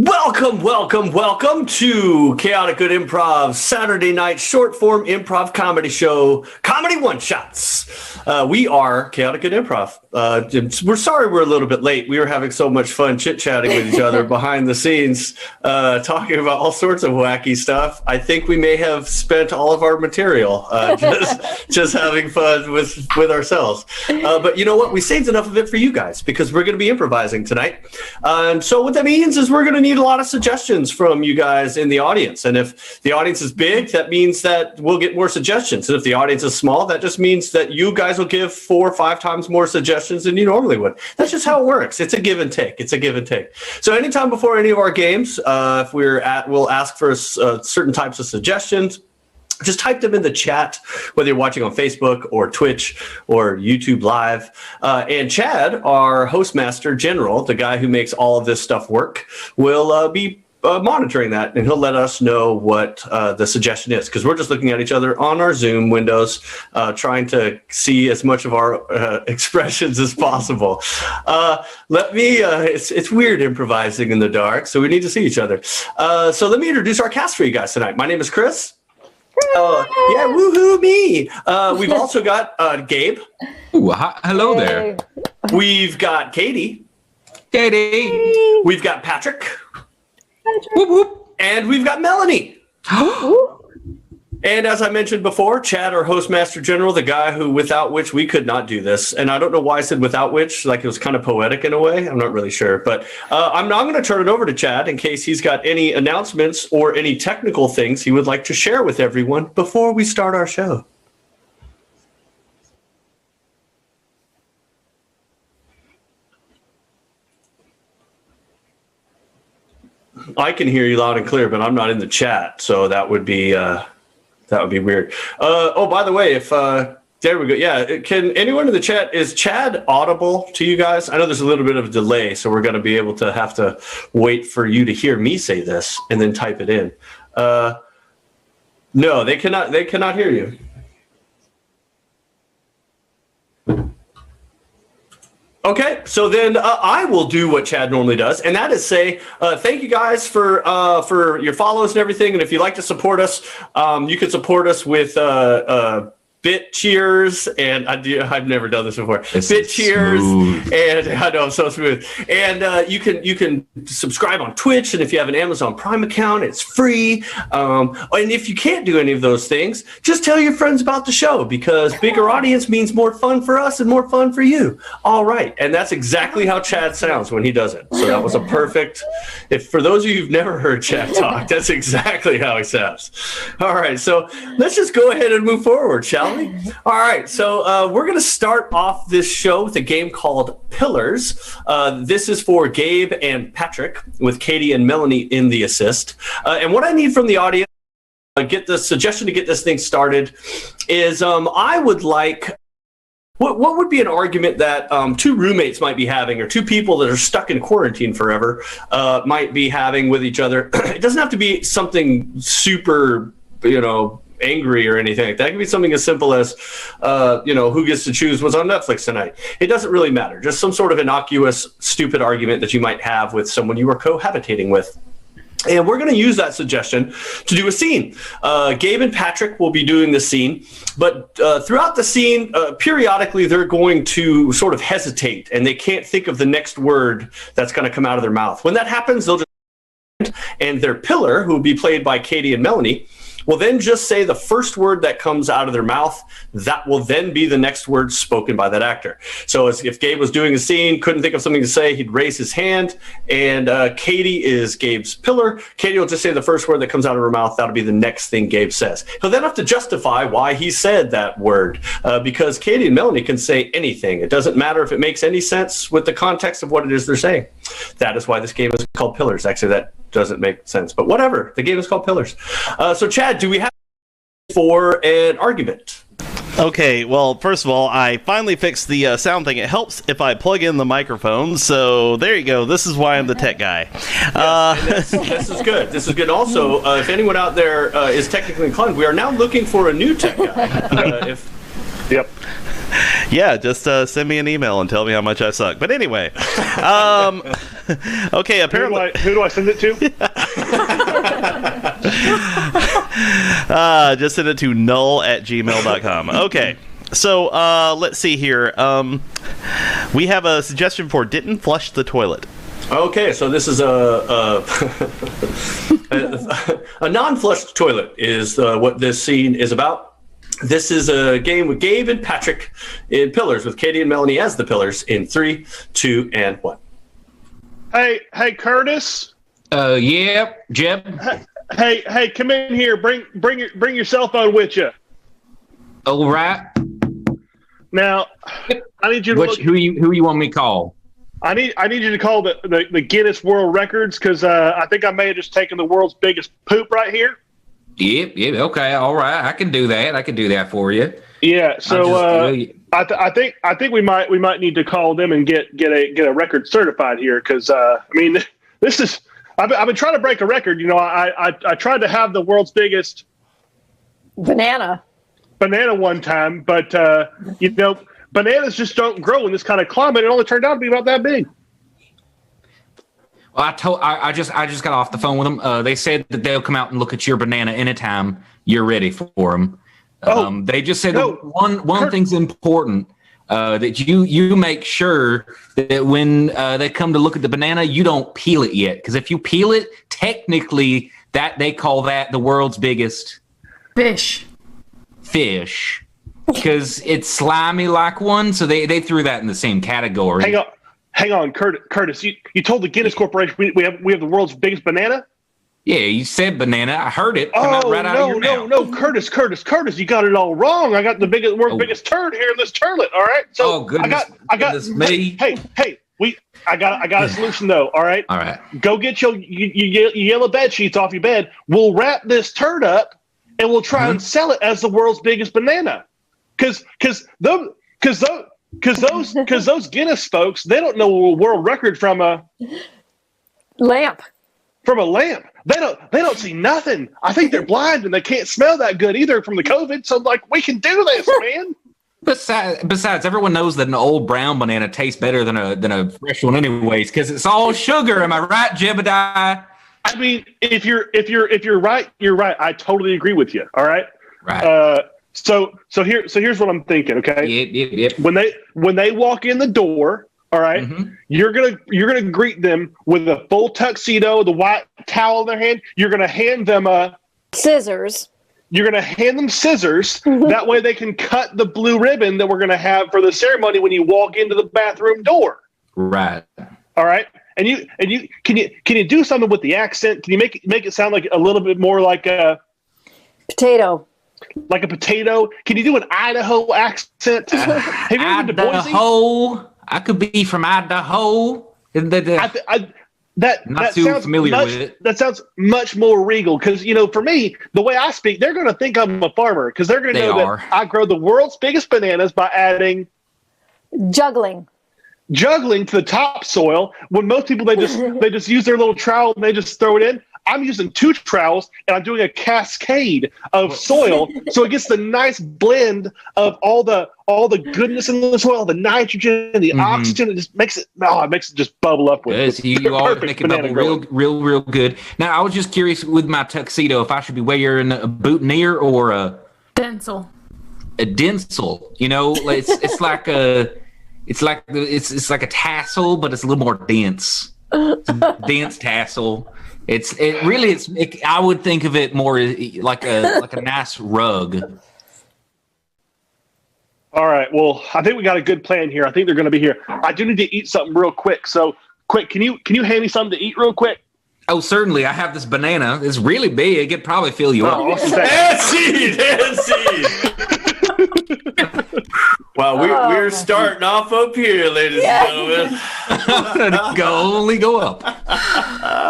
Welcome to Chaotic Good Improv Saturday night short form improv comedy show, Comedy One Shots. We are Chaotic Good Improv. We're sorry we're a little bit late. We were having so much fun chit-chatting with each other behind the scenes, talking about all sorts of wacky stuff. I think we may have spent all of our material just having fun with ourselves. But you know what? We saved enough of it for you guys because we're going to be improvising tonight. And so what that means is we're going to need a lot of suggestions from you guys in the audience. And if the audience is big, that means that we'll get more suggestions. And if the audience is small, that just means that you guys will give 4 or 5 times more suggestions than you normally would. That's just how it works. It's a give and take. So anytime before any of our games, if we'll ask for certain types of suggestions. Just type them in the chat, whether you're watching on Facebook or Twitch or YouTube Live. And Chad, our Hostmaster General, the guy who makes all of this stuff work, will be monitoring that, and he'll let us know what the suggestion is, because we're just looking at each other on our Zoom windows, trying to see as much of our expressions as possible. It's weird improvising in the dark, so we need to see each other. So let me introduce our cast for you guys tonight. My name is Chris. Yeah, woohoo me. We've also got Gabe. Ooh, hello there. We've got Katie. Katie. We've got Patrick. Whoop, whoop. And we've got Melanie. And as I mentioned before, Chad, our Hostmaster General, the guy without which we could not do this. And I don't know why I said without which, like it was kind of poetic in a way. I'm not really sure. But I'm now going to turn it over to Chad in case he's got any announcements or any technical things he would like to share with everyone before we start our show. I can hear you loud and clear, but I'm not in the chat, so that would be weird. By the way, if there we go. Yeah, can anyone in the chat, is Chad audible to you guys? I know there's a little bit of a delay, so we're going to be able to have to wait for you to hear me say this and then type it in. No, they cannot. They cannot hear you. Okay, so then I will do what Chad normally does, and that is say thank you guys for your follows and everything. And if you'd like to support us, you can support us with Bit Cheers, and I've never done this before. Bit Cheers, and I know I'm so smooth. And you can subscribe on Twitch, and if you have an Amazon Prime account, it's free. And if you can't do any of those things, just tell your friends about the show, because bigger audience means more fun for us and more fun for you. All right, and that's exactly how Chad sounds when he does it. So that was a perfect. If for those of you who've never heard Chad talk, that's exactly how he sounds. All right, so let's just go ahead and move forward, shall we? All right, so we're going to start off this show with a game called Pillars. This is for Gabe and Patrick, with Katie and Melanie in the assist. And what I need from the audience, get the suggestion to get this thing started, is I would like, what would be an argument that 2 roommates might be having, or 2 people that are stuck in quarantine forever might be having with each other? It doesn't have to be something super, angry or anything like that. It can be something as simple as, who gets to choose what's on Netflix tonight. It doesn't really matter. Just some sort of innocuous, stupid argument that you might have with someone you are cohabitating with. And we're going to use that suggestion to do a scene. Gabe and Patrick will be doing the scene, but throughout the scene, periodically they're going to sort of hesitate, and they can't think of the next word that's going to come out of their mouth. When that happens, they'll just, and their pillar, who will be played by Katie and Melanie, will then just say the first word that comes out of their mouth. That will then be the next word spoken by that actor. So if Gabe was doing a scene, couldn't think of something to say, he'd raise his hand, and Katie is Gabe's pillar. Katie will just say the first word that comes out of her mouth. That'll be the next thing Gabe says. He'll then have to justify why he said that word, because Katie and Melanie can say anything. It doesn't matter if it makes any sense with the context of what it is they're saying. That is why this game is called Pillars. Actually, that doesn't make sense, but whatever. The game is called Pillars. So Chad, do we have for an argument? Okay, well, first of all, I finally fixed the sound thing. It helps if I plug in the microphone, so there you go. This is why I'm the tech guy. Yes, this is good. This is good. Also, if anyone out there is technically inclined, we are now looking for a new tech guy. Yep. Yeah, just send me an email and tell me how much I suck. But anyway, okay. Apparently, Who do I send it to? just send it to null@gmail.com. Okay. So let's see here. We have a suggestion for didn't flush the toilet. Okay, so this is a non-flushed toilet is what this scene is about. This is a game with Gabe and Patrick in Pillars, with Katie and Melanie as the Pillars in 3, 2, and 1. Hey, Curtis. Yeah, Jeb. Hey, come in here. Bring your cell phone with you. All right. Now, I need you to Who you want me to call? I need you to call the Guinness World Records, because I think I may have just taken the world's biggest poop right here. Yep. Okay. All right. I can do that for you. Yeah. So I think we might need to call them and get a record certified here, because I mean, this is I've been trying to break a record. You know, I tried to have the world's biggest banana one time, but you know, bananas just don't grow in this kind of climate. It only turned out to be about that big. Well, I just got off the phone with them. They said that they'll come out and look at your banana anytime you're ready for them. They just said one thing's important, that you make sure that when they come to look at the banana, you don't peel it yet, because if you peel it, technically that they call that the world's biggest fish, because it's slimy like one. So they threw that in the same category. Hang on, Curtis. You told the Guinness Corporation we have the world's biggest banana? Yeah, you said banana. I heard it come out right out of your mouth. No, Curtis, you got it all wrong. I got the world's biggest turd here in this toilet. All right. So goodness, I got goodness me. Hey, I got a solution though. All right. All right. Go get your yellow bed sheets off your bed. We'll wrap this turd up and we'll try and sell it as the world's biggest banana. Because those Guinness folks, they don't know a world record from a lamp. From a lamp. They don't see nothing. I think they're blind and they can't smell that good either from the COVID. So like, we can do this, man. Besides, everyone knows that an old brown banana tastes better than a fresh one, anyways, because it's all sugar. Am I right, Jebediah? I mean, if you're right, you're right. I totally agree with you. All right. Right. So here's what I'm thinking. Okay. Yep. When they walk in the door, all right, you're gonna greet them with a full tuxedo, the white towel in their hand. You're gonna hand them scissors. You're gonna hand them scissors. That way they can cut the blue ribbon that we're gonna have for the ceremony when you walk into the bathroom door. Right. All right. And you can you do something with the accent? Can you make it sound like a little bit more like a potato? Like a potato? Can you do an Idaho accent? Have you ever been to Boise? Idaho. I could be from Idaho. That too sounds familiar with it. That sounds much more regal, because for me, the way I speak, they're going to think I'm a farmer, because they're going to know that I grow the world's biggest bananas by adding juggling to the topsoil. When most people they just use their little trowel and they just throw it in. I'm using 2 trowels and I'm doing a cascade of soil, so it gets the nice blend of all the goodness in the soil, the nitrogen, the oxygen. It just makes it just bubble up with it. You always make it bubble real good. Now, I was just curious with my tuxedo if I should be wearing a boutonniere or a Denzel. A Denzel. It's like a tassel, but it's a little more dense. It's a dense tassel. I would think of it more like a nice rug. All right. Well, I think we got a good plan here. I think they're going to be here. I do need to eat something real quick. So quick, can you hand me something to eat real quick? Oh, certainly. I have this banana. It's really big. It'd probably fill you up. Awesome. Wow, we're starting off up here, ladies and gentlemen. Only go up.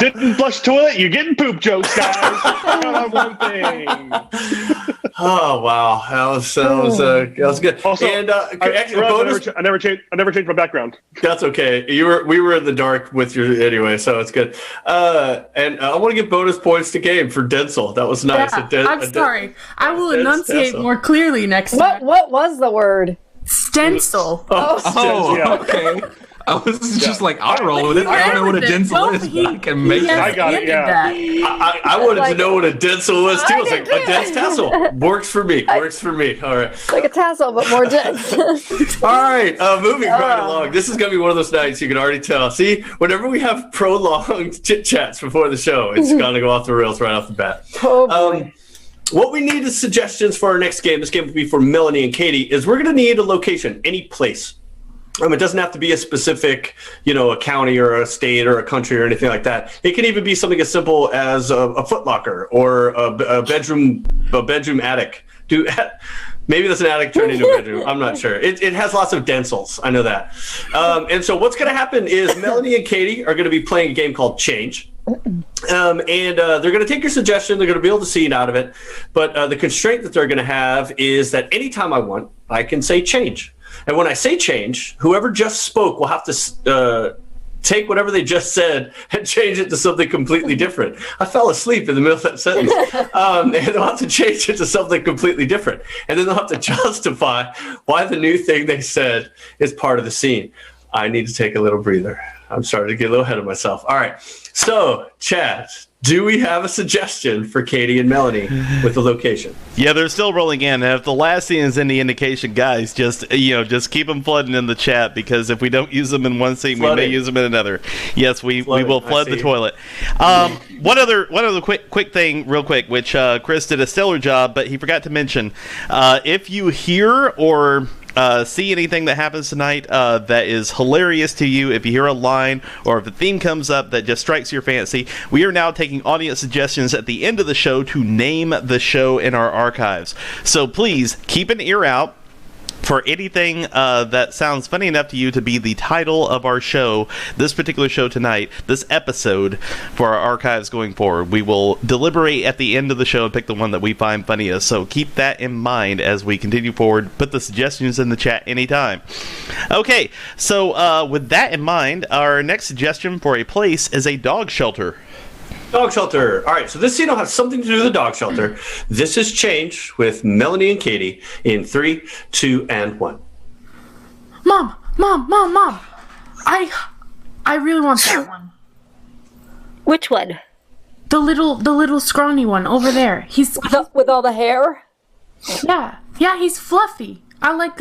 Didn't flush toilet, you're getting poop jokes, guys. On one thing. Oh wow, that was good. Also, and I never changed my background. That's okay. We were in the dark with your anyway, so it's good. And I want to give bonus points to Gabe for Denzel. That was nice. Yeah, I'm sorry. I will enunciate more clearly next time. What was the word? Stencil. Oh, Yeah. okay. I was just like, I'll roll with it. I don't know what a Denzel is, but I can make it. I got it, yeah. I wanted to know what a Denzel was too. I was I like, did a dense tassel. Works for me. Works for me. All right. Like a tassel, but more dense. All right. Moving right along. This is going to be one of those nights you can already tell. See, whenever we have prolonged chit chats before the show, it's going to go off the rails right off the bat. Oh, boy. What we need is suggestions for our next game. This game will be for Melanie and Katie. Is we're going to need a location, any place. It doesn't have to be a specific, a county or a state or a country or anything like that. It can even be something as simple as a Foot Locker or a bedroom attic. Maybe that's an attic turned into a bedroom. I'm not sure. It has lots of densels. I know that. And so what's going to happen is Melanie and Katie are going to be playing a game called Change. And they're going to take your suggestion. They're going to be able to see it out of it. But the constraint that they're going to have is that anytime I want, I can say change. And when I say change, whoever just spoke will have to take whatever they just said and change it to something completely different. I fell asleep in the middle of that sentence. And they'll have to change it to something completely different. And then they'll have to justify why the new thing they said is part of the scene. I need to take a little breather. I'm starting to get a little ahead of myself. All right. So, Chad, do we have a suggestion for Katie and Melanie with the location? Yeah, they're still rolling in. And if the last scene is any indication, guys, just keep them flooding in the chat, because if we don't use them in one scene, we may use them in another. Yes, we will flood the toilet. One other quick thing, real quick, which Chris did a stellar job, but he forgot to mention. If you hear or see anything that happens tonight that is hilarious to you, if you hear a line or if a theme comes up that just strikes your fancy, we are now taking audience suggestions at the end of the show to name the show in our archives. So please keep an ear out for anything that sounds funny enough to you to be the title of our show, this particular show tonight, this episode, for our archives going forward. We will deliberate at the end of the show and pick the one that we find funniest. So keep that in mind as we continue forward. Put the suggestions in the chat anytime. Okay, so with that in mind, our next suggestion for a place is a dog shelter. Dog shelter. All right, so this scene will have something to do with the dog shelter. This is Change with Melanie and Katie in 3, 2, and 1. Mom. I really want that one. Which one? The little scrawny one over there. He's With all the hair? yeah, he's fluffy. I like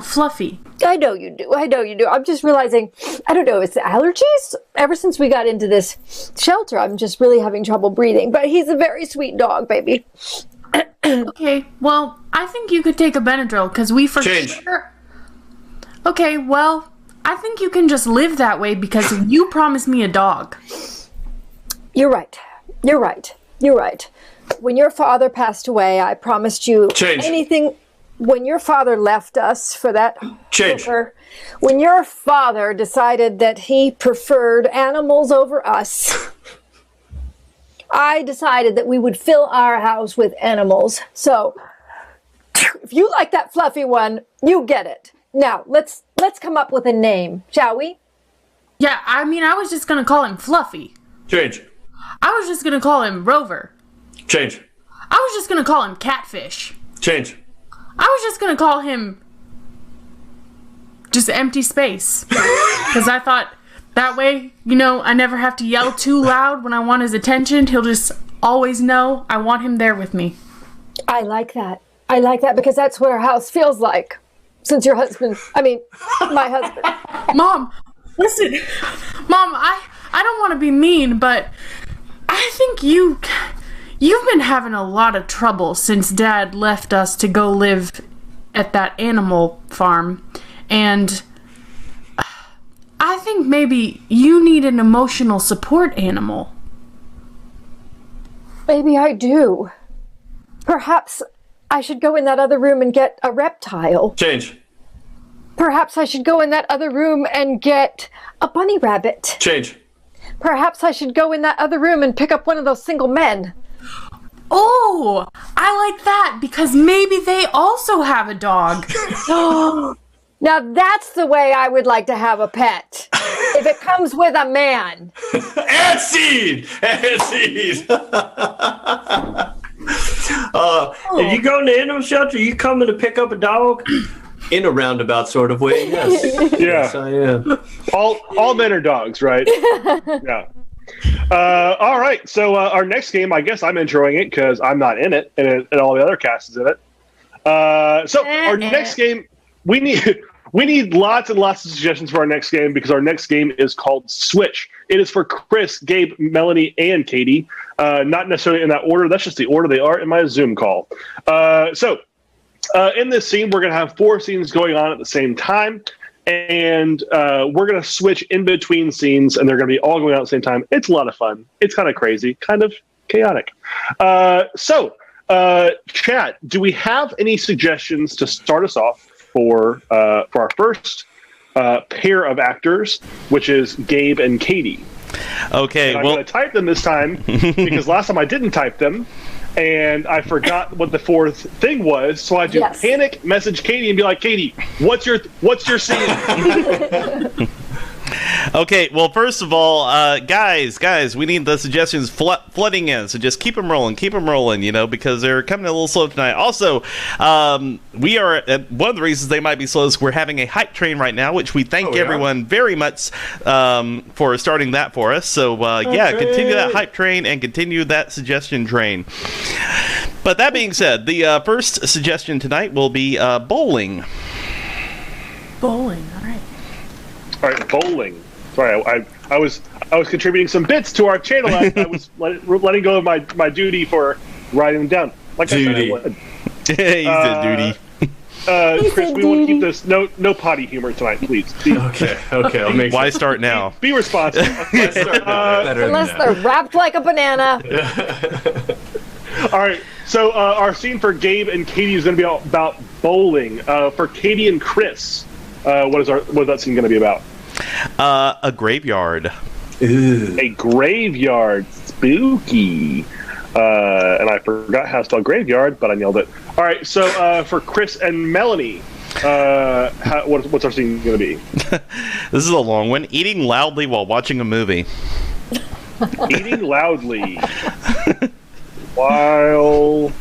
fluffy. I know you do. I'm just realizing, I don't know, it's the allergies? Ever since we got into this shelter, I'm just really having trouble breathing. But he's a very sweet dog, baby. Okay, well, I think you could take a Benadryl, because we for Change. sure... Okay, well, I think you can just live that way because you promised me a dog. You're right. When your father passed away, I promised you Change. anything... When your father left us for that Change. shelter, when your father decided that he preferred animals over us, I decided that we would fill our house with animals. So, if you like that fluffy one, you get it. Now, let's come up with a name, shall we? Yeah, I mean, I was just gonna call him Fluffy. Change. I was just gonna call him Rover. Change. I was just gonna call him Catfish. Change. I was just gonna call him just empty space. Because I thought that way, I never have to yell too loud when I want his attention. He'll just always know I want him there with me. I like that because that's what our house feels like. Since my husband. Mom, listen. Mom, I don't want to be mean, but I think you've been having a lot of trouble since Dad left us to go live at that animal farm. And I think maybe you need an emotional support animal. Maybe I do. Perhaps I should go in that other room and get a reptile. Change. Perhaps I should go in that other room and get a bunny rabbit. Change. Perhaps I should go in that other room and pick up one of those single men. Oh, I like that because maybe they also have a dog. Now that's the way I would like to have a pet. If it comes with a man. And seed. If you go in the animal shelter, you coming to pick up a dog? In a roundabout sort of way, yes. Yeah. Yes, I am. All men are dogs, right? Yeah. All right. So our next game, I guess I'm enjoying it because I'm not in it, and all the other cast is in it. So our next game, we need lots and lots of suggestions for our next game because our next game is called Switch. It is for Chris, Gabe, Melanie, and Katie. Not necessarily in that order. That's just the order they are in my Zoom call. In this scene, we're going to have 4 scenes going on at the same time. And we're going to switch in between scenes, and they're going to be all going on at the same time. It's a lot of fun. It's kind of crazy, kind of chaotic. Chat, do we have any suggestions to start us off for our first pair of actors, which is Gabe and Katie? Okay, and I'm going to type them this time because last time I didn't type them. And I forgot what the 4th thing was, so I do panic message Katie and be like, Katie, what's your scene? Okay, well, first of all, guys, we need the suggestions flooding in, so just keep them rolling, because they're coming a little slow tonight. Also, we are, one of the reasons they might be slow is we're having a hype train right now, which we thank everyone very much for starting that for us. So, continue that hype train and continue that suggestion train. But that being said, the first suggestion tonight will be bowling. Bowling, all right. All right, bowling. Sorry, I was contributing some bits to our channel. I was letting go of my duty for writing them down. Like Duty. I said I would. He said duty. Chris, we want to keep this no potty humor tonight, please. Okay, I'll make Why start now? Be responsible. Unless they're wrapped like a banana. All right, so our scene for Gabe and Katie is going to be about bowling. For Katie and Chris, what is that scene going to be about? A graveyard. Ooh. A graveyard. Spooky. And I forgot how to spell graveyard, but I nailed it. All right, so for Chris and Melanie, what's our scene going to be? This is a long one. Eating loudly while watching a movie. Eating loudly while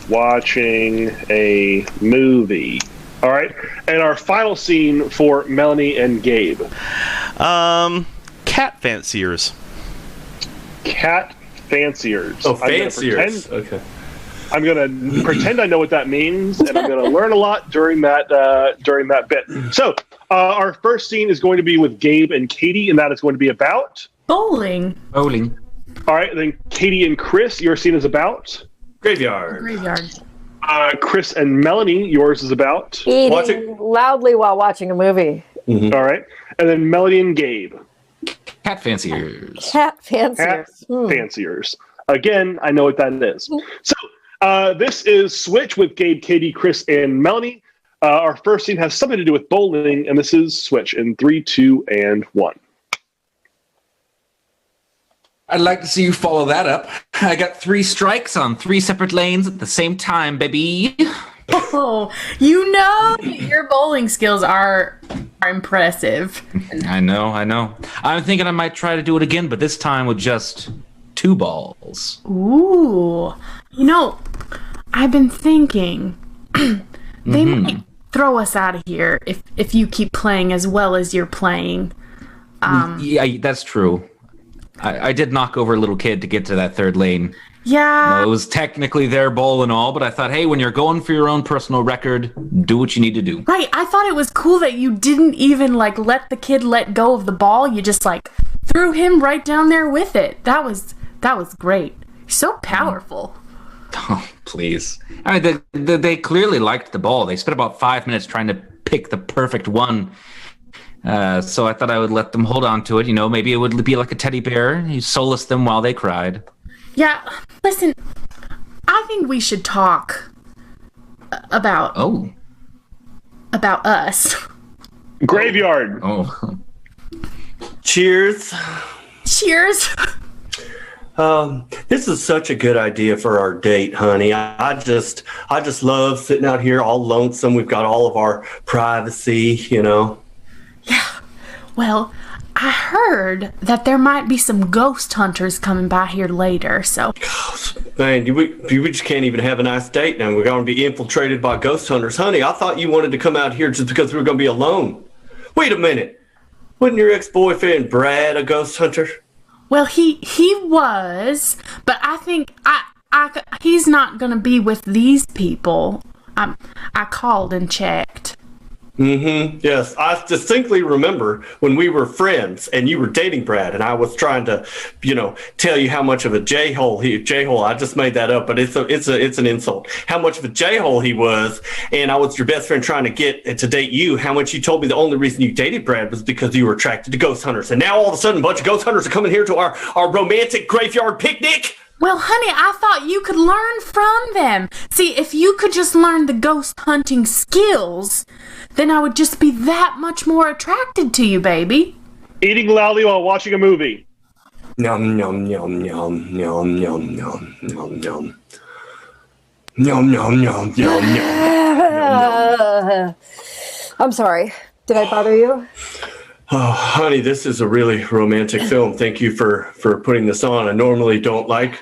watching a movie. All right, and our final scene for Melanie and Gabe. Cat fanciers. Cat fanciers. Oh, fanciers. Okay. I'm going to pretend I know what that means, and I'm going to learn a lot during that bit. So, our first scene is going to be with Gabe and Katie, and that is going to be about bowling. Bowling. All right, then Katie and Chris, your scene is about Graveyard. Graveyard. Chris and Melanie, yours is about Eating loudly while watching a movie. Mm-hmm. All right, and then Melanie and Gabe. Cat fanciers. Cat fanciers. Cat fanciers. Again, I know what that is. So this is Switch with Gabe, Katie, Chris, and Melanie. Our first scene has something to do with bowling, and this is Switch in 3, 2, and 1. I'd like to see you follow that up. I got 3 strikes on 3 separate lanes at the same time, baby. Oh, you know your bowling skills are impressive. I know. I'm thinking I might try to do it again, but this time with just 2 balls. Ooh. You know, I've been thinking they might throw us out of here if you keep playing as well as you're playing. Yeah, that's true. I did knock over a little kid to get to that 3rd lane. Yeah. It was technically their bowl and all, but I thought, hey, when you're going for your own personal record, do what you need to do. Right. I thought it was cool that you didn't even let the kid let go of the ball. You just threw him right down there with it. That was great. So powerful. Oh, please. I mean, they clearly liked the ball. They spent about 5 minutes trying to pick the perfect one. So I thought I would let them hold on to it. You know, maybe it would be like a teddy bear. You solace them while they cried. Yeah, listen, I think we should talk about us. Graveyard. Oh. Cheers. Cheers. This is such a good idea for our date, honey. I just love sitting out here all lonesome. We've got all of our privacy, you know. Yeah. Well, I heard that there might be some ghost hunters coming by here later, so. Man, we just can't even have a nice date now. We're going to be infiltrated by ghost hunters. Honey, I thought you wanted to come out here just because we were going to be alone. Wait a minute. Wasn't your ex-boyfriend Brad a ghost hunter? Well, he was, but I think he's not going to be with these people. I called and checked. Mm-hmm. Yes, I distinctly remember when we were friends and you were dating Brad, and I was trying to, tell you how much of a J-hole. I just made that up, but it's an insult. How much of a J-hole he was, and I was your best friend trying to get to date you. How much you told me the only reason you dated Brad was because you were attracted to ghost hunters, and now all of a sudden a bunch of ghost hunters are coming here to our romantic graveyard picnic. Well, honey, I thought you could learn from them. See, if you could just learn the ghost hunting skills, then I would just be that much more attracted to you, baby. Eating loudly while watching a movie. Yum, yum, yum, yum, yum, yum, yum, yum, yum. Yum, yum, yum, yum, yum. I'm sorry. Did I bother you? Oh, honey, this is a really romantic film. Thank you for putting this on. I normally don't like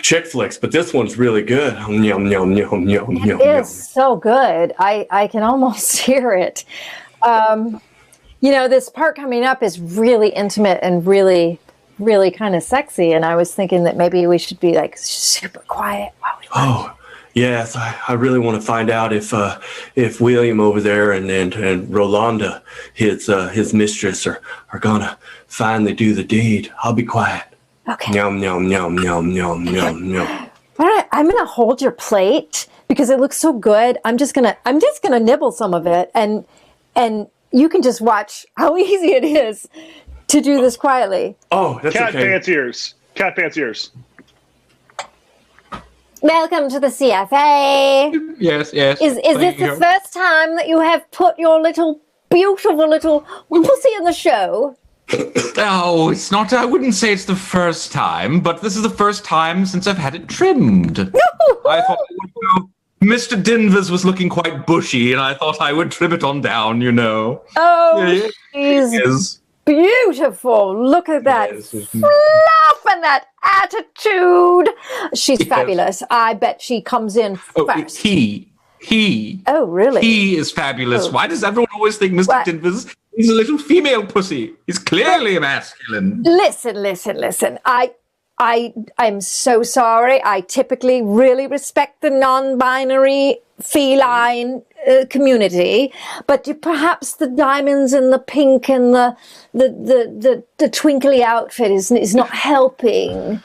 chick flicks, but this one's really good. Yum, yum, yum, yum, yum, It is so good. I can almost hear it. This part coming up is really intimate and really, really kind of sexy. And I was thinking that maybe we should be like super quiet while we watch. Oh, yes. I really want to find out if William over there and Rolanda, his mistress, are gonna finally do the deed. I'll be quiet. Okay. Yum, yum, yum, yum, yum, yum, yum. All right, I'm gonna hold your plate because it looks so good. I'm just gonna nibble some of it, and you can just watch how easy it is to do this quietly. Oh, that's Cat okay. fanciers. Cat fanciers. Welcome to the CFA. Yes. Is this the first time that you have put your beautiful little pussy in the show? Oh, it's not. I wouldn't say it's the first time, but this is the first time since I've had it trimmed. I thought Mr. Denvers was looking quite bushy, and I thought I would trim it on down. Oh, she's beautiful. Look at that fluff and that attitude. She's fabulous. I bet she comes in first. He. Oh, really? He is fabulous. Why does everyone always think Mr. Denvers is a little female pussy? He's clearly a masculine. Listen. I'm so sorry. I typically really respect the non-binary feline community, but perhaps the diamonds and the pink and the twinkly outfit is not helping.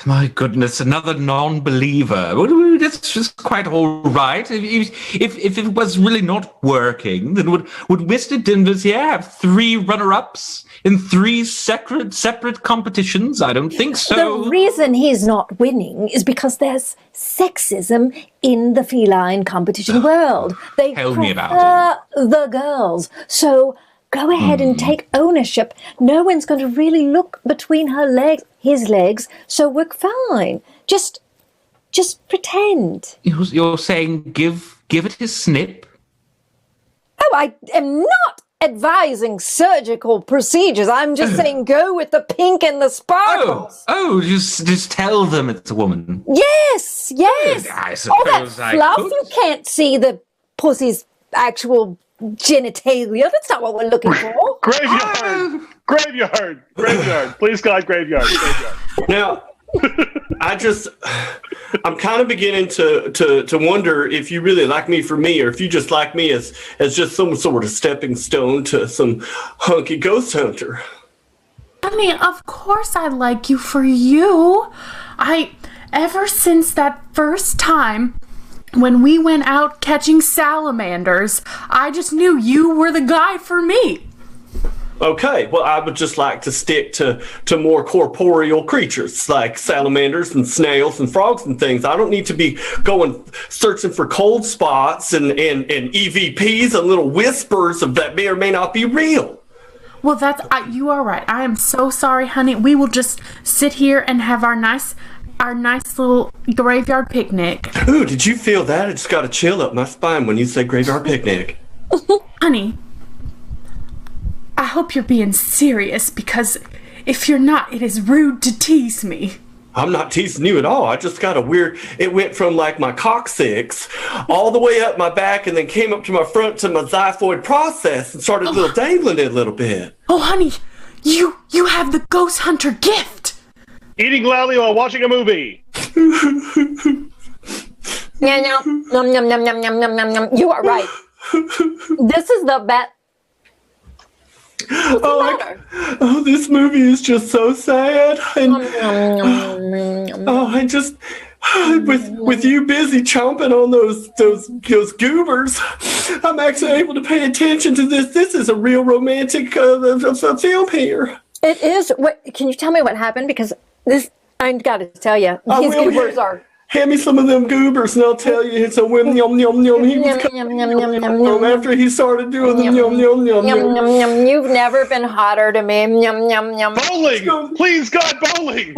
My goodness, another non-believer. That's just quite all right. If it was really not working, then would Mr. Denvers here have 3 runner-ups in 3 separate competitions? I don't think so. The reason he's not winning is because there's sexism in the feline competition world. They Tell me about it. The girls. So go ahead and take ownership. No one's going to really look between his legs, so we're fine. Just pretend. You're saying give it his snip? Oh, I am not advising surgical procedures. I'm just saying go with the pink and the sparkles. Oh, just tell them it's a woman. Yes. I suppose All that fluff, you can't see the pussy's actual genitalia. That's not what we're looking for. Graveyard. Please, God, graveyard. Now, I'm kind of beginning to wonder if you really like me for me, or if you just like me as just some sort of stepping stone to some hunky ghost hunter. I mean, of course I like you for you. Ever since that first time when we went out catching salamanders, I just knew you were the guy for me. Okay, well, I would just like to stick to more corporeal creatures like salamanders and snails and frogs and things. I don't need to be going searching for cold spots and EVPs and little whispers of that may or may not be real. Well, you are right. I am so sorry, honey. We will just sit here and have our nice little graveyard picnic. Ooh, did you feel that? I just got a chill up my spine when you said graveyard picnic. Honey, I hope you're being serious, because if you're not, it is rude to tease me. I'm not teasing you at all. I just got a weird, it went from like my coccyx all the way up my back and then came up to my front to my xiphoid process and started little dangling it a little bit. Oh, honey, you have the ghost hunter gift. Eating loudly while watching a movie. Yum, yum, yum, yum, yum, yum, yum, yum, yum. You are right. This is the best. Oh, this movie is just so sad. And I just with you busy chomping on those goobers, I'm actually able to pay attention to this. This is a real romantic film here. It is. What? Can you tell me what happened? Because this, I got to tell you, these goobers are. Hand me some of them goobers and I'll tell you. So when yum yum yum, he was coming after he started doing the yum yum yum yum yum yum. You've never been hotter to me. Yum yum yum. Bowling, please God, bowling.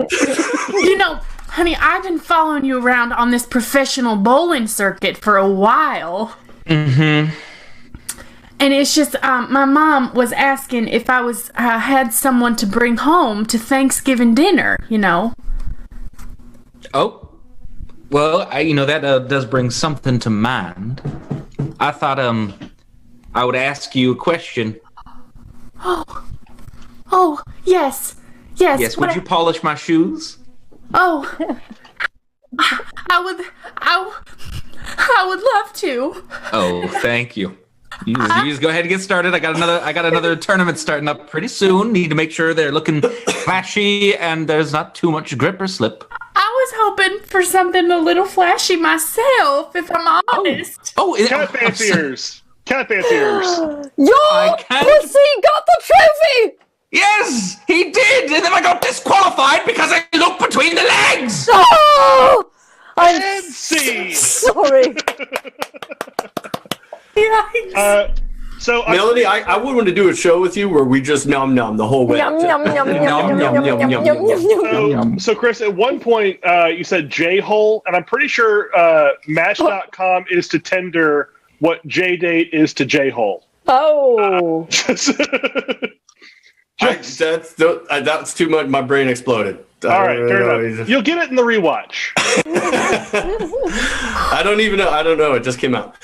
You know, honey, I've been following you around on this professional bowling circuit for a while. Mm-hmm. And it's just, my mom was asking if I was had someone to bring home to Thanksgiving dinner. You know. Oh. Well, that does bring something to mind. I thought I would ask you a question. Oh, yes. Yes, would you polish my shoes? Oh, I would love to. Oh, thank you. You just go ahead and get started. I got another tournament starting up pretty soon. Need to make sure they're looking flashy and there's not too much grip or slip. I was hoping for something a little flashy myself, if I'm honest. Cat fanciers. Cat fanciers. Your pussy got the trophy! Yes, he did! And then I got disqualified because I looked between the legs! Oh! I'm Fancy! sorry. Yikes. So Melody, I would want to do a show with you where we just nom the whole way. Yum yum yum yum yum yum yum yum yum. So Chris, at one point you said J-hole, and I'm pretty sure Match.com is to Tinder what J-date is to J-hole. Oh. That's too much. My brain exploded. All right, fair enough. You'll get it in the rewatch. I don't even know. I don't know. It just came out.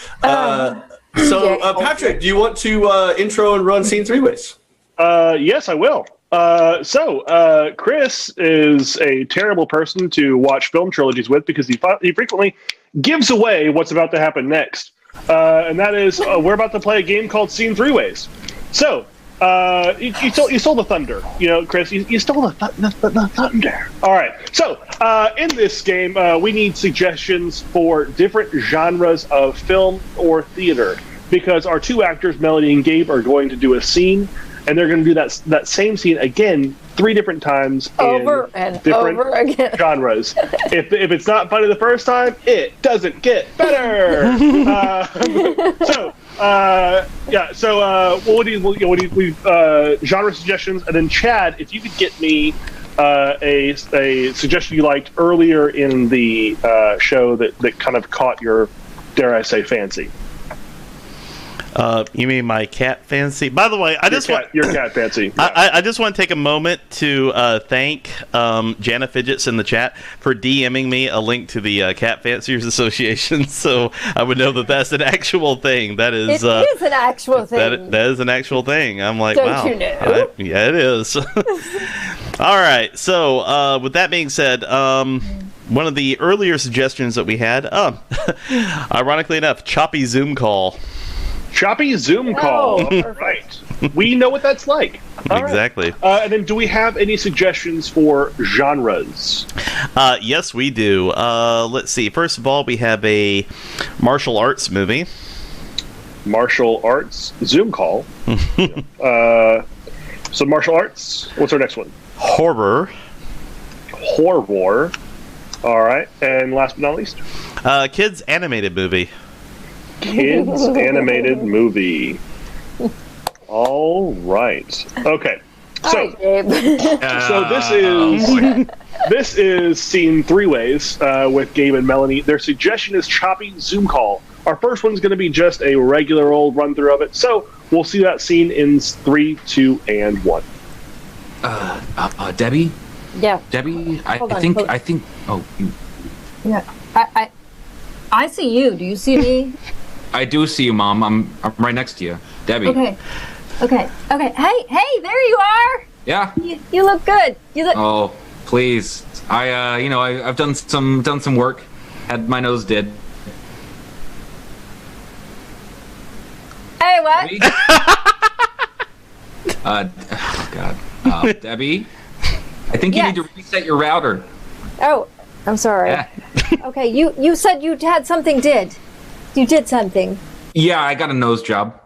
Patrick, do you want to intro and run Scene Three Ways? Yes, I will. Chris is a terrible person to watch film trilogies with because he frequently gives away what's about to happen next. And that is, we're about to play a game called Scene Three Ways. So, you stole the thunder. You know, Chris, you stole the thunder. All right. So, in this game, we need suggestions for different genres of film or theater because our two actors, Melody and Gabe, are going to do a scene, and they're going to do that same scene again 3 different times over in and different over again. genres. If it's not funny the first time, it doesn't get better. What do you genre suggestions, and then Chad, if you could get me a suggestion you liked earlier in the show that kind of caught your, dare I say, fancy. You mean my cat fancy? By the way, your cat fancy. Yeah. I just want to take a moment to thank Jana Fidgets in the chat for DMing me a link to the Cat Fanciers Association, so I would know that that's an actual thing. That is. It is an actual thing. That is an actual thing. I'm like, Don't wow. you know? Yeah, it is. All right. So with that being said, one of the earlier suggestions that we had, ironically enough, choppy Zoom call. Choppy Zoom call. Right. We know what that's like. All exactly. Right. And then do we have any suggestions for genres? Yes, we do. Let's see. First of all, we have a martial arts movie. Martial arts Zoom call. So martial arts. What's our next one? Horror. Horror. All right. And last but not least? Kids animated movie. Kids animated movie. All right. Okay. So, this is Scene Three Ways with Gabe and Melanie. Their suggestion is choppy Zoom call. Our first one's going to be just a regular old run through of it. So we'll see that scene in 3, 2, and 1. Debbie? Yeah. Debbie? I Hold on, think. Oh, you. Yeah. I see you. Do you see me? I do see you, Mom. I'm right next to you, Debbie. Okay. Hey, there you are. Yeah. You look good. You look. Oh, please. I've done some work. Had my nose did. Hey, what? Debbie? Oh God. Debbie, I think you Yes. need to reset your router. Oh, I'm sorry. Yeah. Okay, you said you had something. You did something. Yeah, I got a nose job.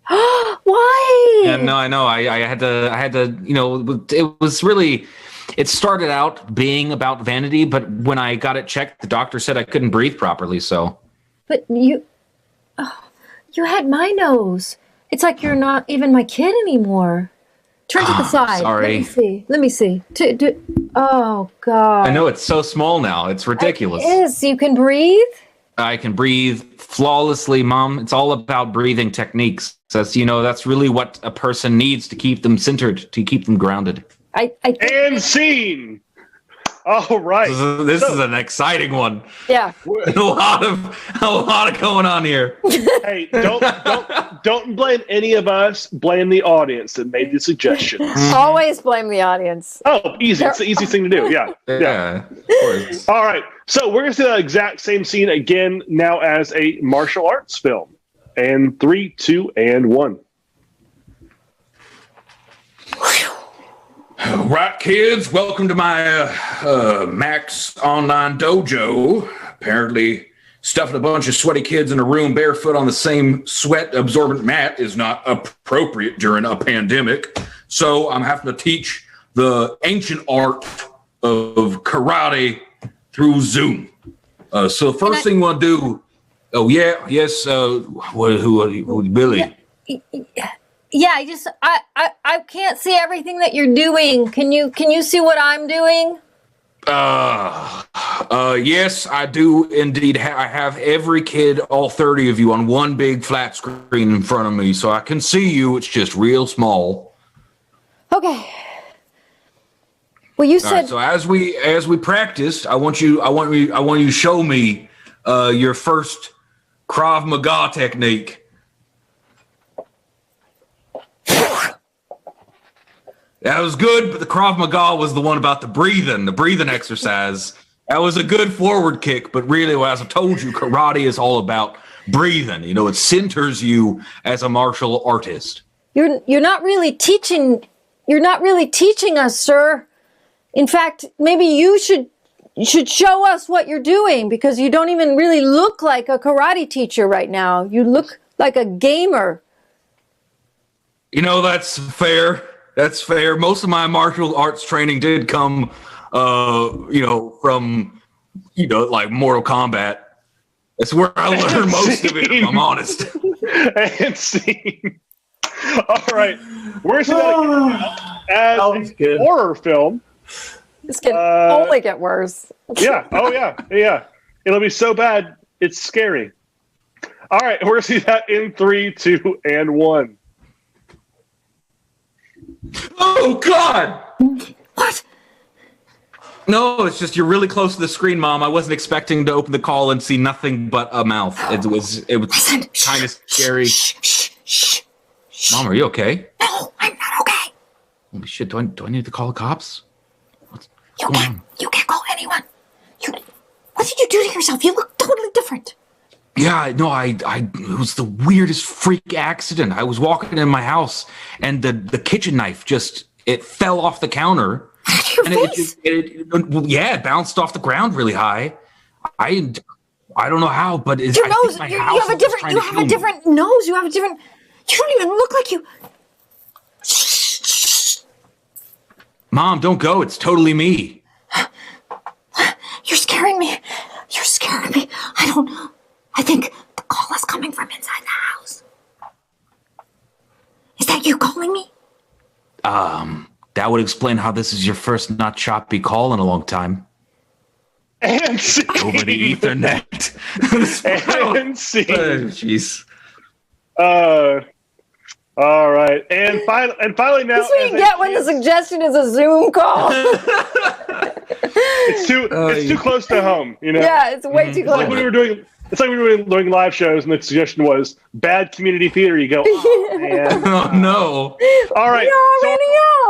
Why? Yeah, no, I know. I had to. It was really. It started out being about vanity, but when I got it checked, the doctor said I couldn't breathe properly. So. But you had my nose. It's like you're not even my kid anymore. Turn to the side. Sorry. Let me see. Oh God. I know it's so small now. It's ridiculous. It is. You can breathe. I can breathe flawlessly, Mom. It's all about breathing techniques. That's really what a person needs to keep them centered, to keep them grounded. And scene. All right. This is an exciting one. Yeah. a lot of going on here. Hey, don't blame any of us. Blame the audience that made the suggestions. Always blame the audience. Oh, easy. It's the easiest thing to do. Yeah. Of course. All right. So we're going to see that exact same scene again now as a martial arts film. And 3, 2, and 1. Right, kids, welcome to my Max Online Dojo. Apparently, stuffing a bunch of sweaty kids in a room barefoot on the same sweat-absorbent mat is not appropriate during a pandemic. So I'm having to teach the ancient art of karate through Zoom. So the first thing we'll do... Oh, yeah, yes, who Billy? Yeah, I can't see everything that you're doing. Can you see what I'm doing? Yes, I do indeed. I have every kid, all 30 of you, on one big flat screen in front of me, so I can see you. It's just real small. Okay. Well, you All said right, so as we practice, I want you to show me your first Krav Maga technique. That was good, but the Krav Maga was the one about the breathing exercise. That was a good forward kick, but really, as I told you, karate is all about breathing. It centers you as a martial artist. you're not really teaching. You're not really teaching us, sir. In fact, maybe you should show us what you're doing, because you don't even really look like a karate teacher right now. You look like a gamer. That's fair. That's fair. Most of my martial arts training did come, from, like Mortal Kombat. That's where I learned most of it, if I'm honest. And scene. All right. We're seeing that as a horror film. This can only get worse. Yeah. Oh, yeah. It'll be so bad, it's scary. All right. We're going to see that in 3, 2, and 1. Oh, God! What? No, it's just you're really close to the screen, Mom. I wasn't expecting to open the call and see nothing but a mouth. It was kind of scary. Shh. Mom, are you okay? No, I'm not okay. Holy shit! Do I need to call the cops? You can't call anyone. What did you do to yourself? You look totally different. Yeah, no, it was the weirdest freak accident. I was walking in my house, and the kitchen knife it fell off the counter. Your face? It bounced off the ground really high. I don't know how, but Your nose. You have a different nose. You don't even look like you. Mom, don't go. It's totally me. You're scaring me. I think the call is coming from inside the house. Is that you calling me? That would explain how this is your first not choppy call in a long time. And scene. Over the Ethernet. And scene. Jeez. All right, and finally now. That's what you get when the suggestion is a Zoom call. It's too close to home, you know. Yeah, it's way too It's like close. when we were doing. It's like we were doing live shows, and the suggestion was bad community theater. You go, oh, man. Oh no. All right. You So already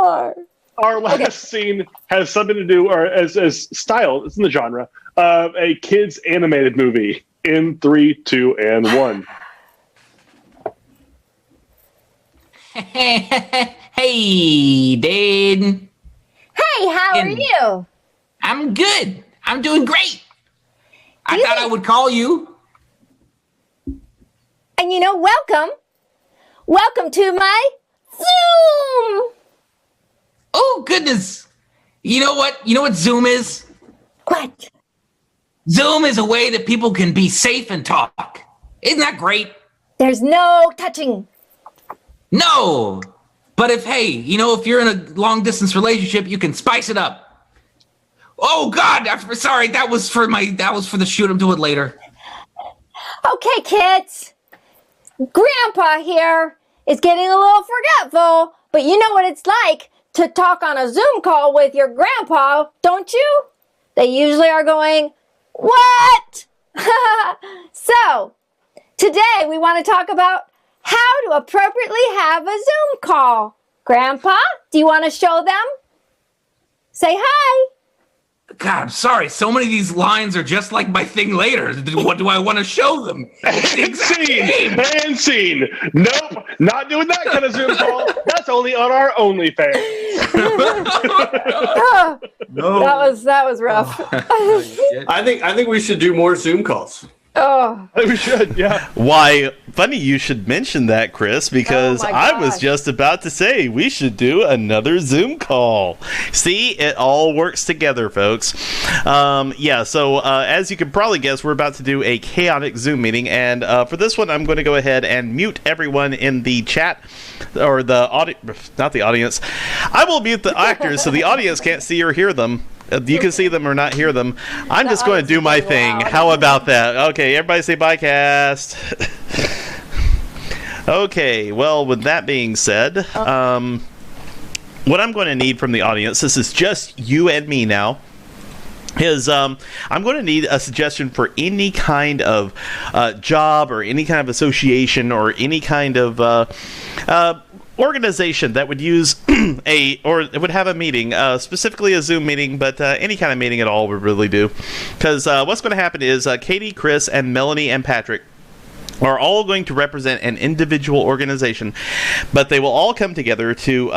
are. our last scene has something to do, or as style, it's in the genre of a kids animated movie. In 3, 2, and 1. Hey, Dad. Hey, how are you? I'm good. I'm doing great. I You thought I think- would call you. And welcome. Welcome to my Zoom. Oh, goodness. You know what? You know what Zoom is? What? Zoom is a way that people can be safe and talk. Isn't that great? There's no touching. No. But if you're in a long distance relationship, you can spice it up. Oh God, I'm sorry. That was for the shoot. I'm doing later. Okay, kids. Grandpa here is getting a little forgetful, but you know what it's like to talk on a Zoom call with your grandpa, don't you? They usually are going, what? So, today we want to talk about how to appropriately have a Zoom call. Grandpa, do you want to show them? Say hi. God, I'm sorry. So many of these lines are just like my thing later. What do I want to show them? And scene. Nope, not doing that kind of Zoom call. That's only on our OnlyFans. No. That was rough. I think we should do more Zoom calls. Oh. We should, yeah. Why, funny you should mention that, Chris, because Oh my I was gosh. just about to say we should do another Zoom call. See, it all works together, folks. So as you can probably guess, we're about to do a chaotic Zoom meeting, and for this one, I'm going to go ahead and mute everyone in the chat, or not the audience. I will mute the actors so the audience can't see or hear them. You can see them or not hear them. I'm just going to do my thing. loud. How about that? Okay, everybody say bye, cast. Okay, well, with that being said, what I'm going to need from the audience, this is just you and me now, is I'm going to need a suggestion for any kind of job or any kind of association or any kind of organization that would use or it would have a meeting, specifically a Zoom meeting, but any kind of meeting at all would really do. Because what's going to happen is Katie, Chris, and Melanie and Patrick are all going to represent an individual organization, but they will all come together to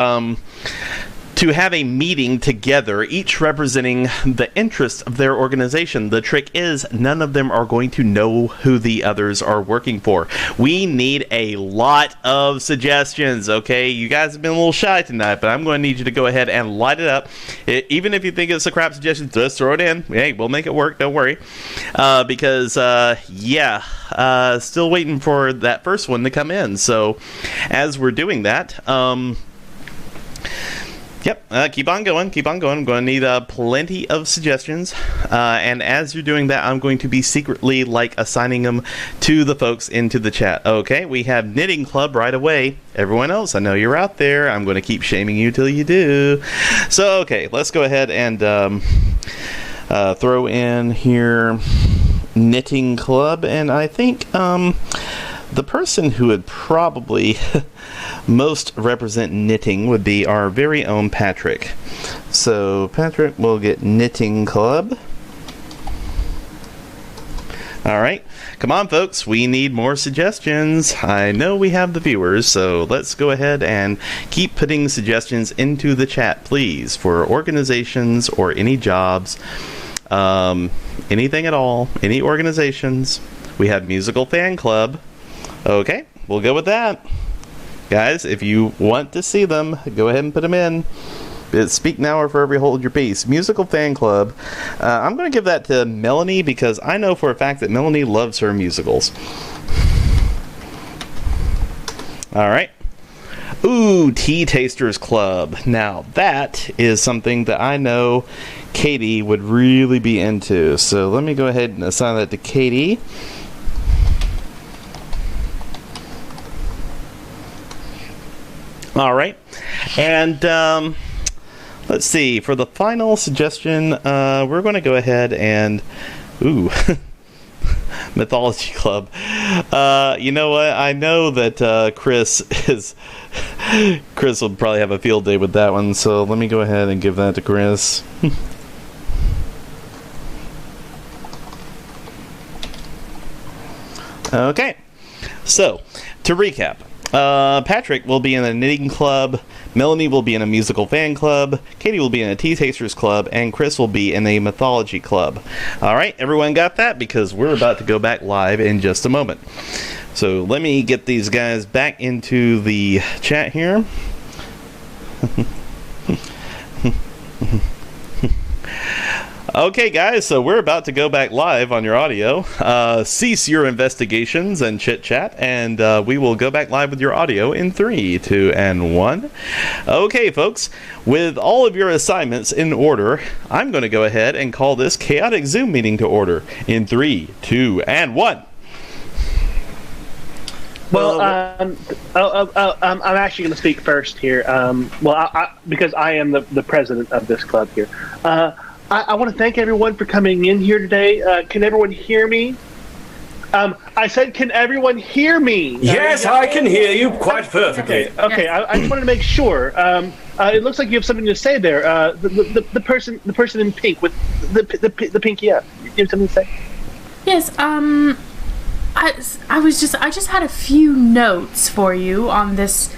have a meeting together, each representing the interests of their organization. The trick is none of them are going to know who the others are working for. We need a lot of suggestions, okay? You guys have been a little shy tonight, but I'm going to need you to go ahead and light it up. Even if you think it's a crap suggestion, just throw it in. Hey, we'll make it work, don't worry. Because still waiting for that first one to come in. So as we're doing that, Yep, keep on going. I'm going to need plenty of suggestions. And as you're doing that, I'm going to be secretly, assigning them to the folks into the chat. Okay, we have Knitting Club right away. Everyone else, I know you're out there. I'm going to keep shaming you till you do. So, okay, let's go ahead and throw in here Knitting Club. And I think the person who would probably most represent knitting would be our very own Patrick. So Patrick will get Knitting Club. All right, come on folks, we need more suggestions. I know we have the viewers, so let's go ahead and keep putting suggestions into the chat, please, for organizations or any jobs, anything at all, any organizations. We have Musical Fan Club. Okay, we'll go with that. Guys, if you want to see them, go ahead and put them in. It's Speak Now or Forever Hold Your Peace. Musical Fan Club. I'm going to give that to Melanie because I know for a fact that Melanie loves her musicals. All right. Ooh, Tea Tasters Club. Now, that is something that I know Katie would really be into. So let me go ahead and assign that to Katie. All right. And let's see. For the final suggestion, we're going to go ahead and... Ooh. Mythology Club. You know what? I know that Chris will probably have a field day with that one, so let me go ahead and give that to Chris. Okay. So, to recap. Patrick will be in a knitting club, Melanie will be in a musical fan club, Katie will be in a Tea Tasters club, and Chris will be in a mythology club. Alright, everyone got that? Because we're about to go back live in just a moment. So let me get these guys back into the chat here. Okay, guys, so we're about to go back live on your audio. Cease your investigations and chit-chat, and we will go back live with your audio in 3, 2, and 1. Okay, folks, with all of your assignments in order, I'm going to go ahead and call this chaotic Zoom meeting to order in 3, 2, and 1. Well, I'm actually going to speak first here. Because I am the president of this club here. I want to thank everyone for coming in here today. Can everyone hear me? I said, can everyone hear me? Yes, I can hear you quite perfectly. Okay. I just wanted to make sure. It looks like you have something to say there. The person in pink with the pinky up. You have something to say? Yes. I just had a few notes for you on this.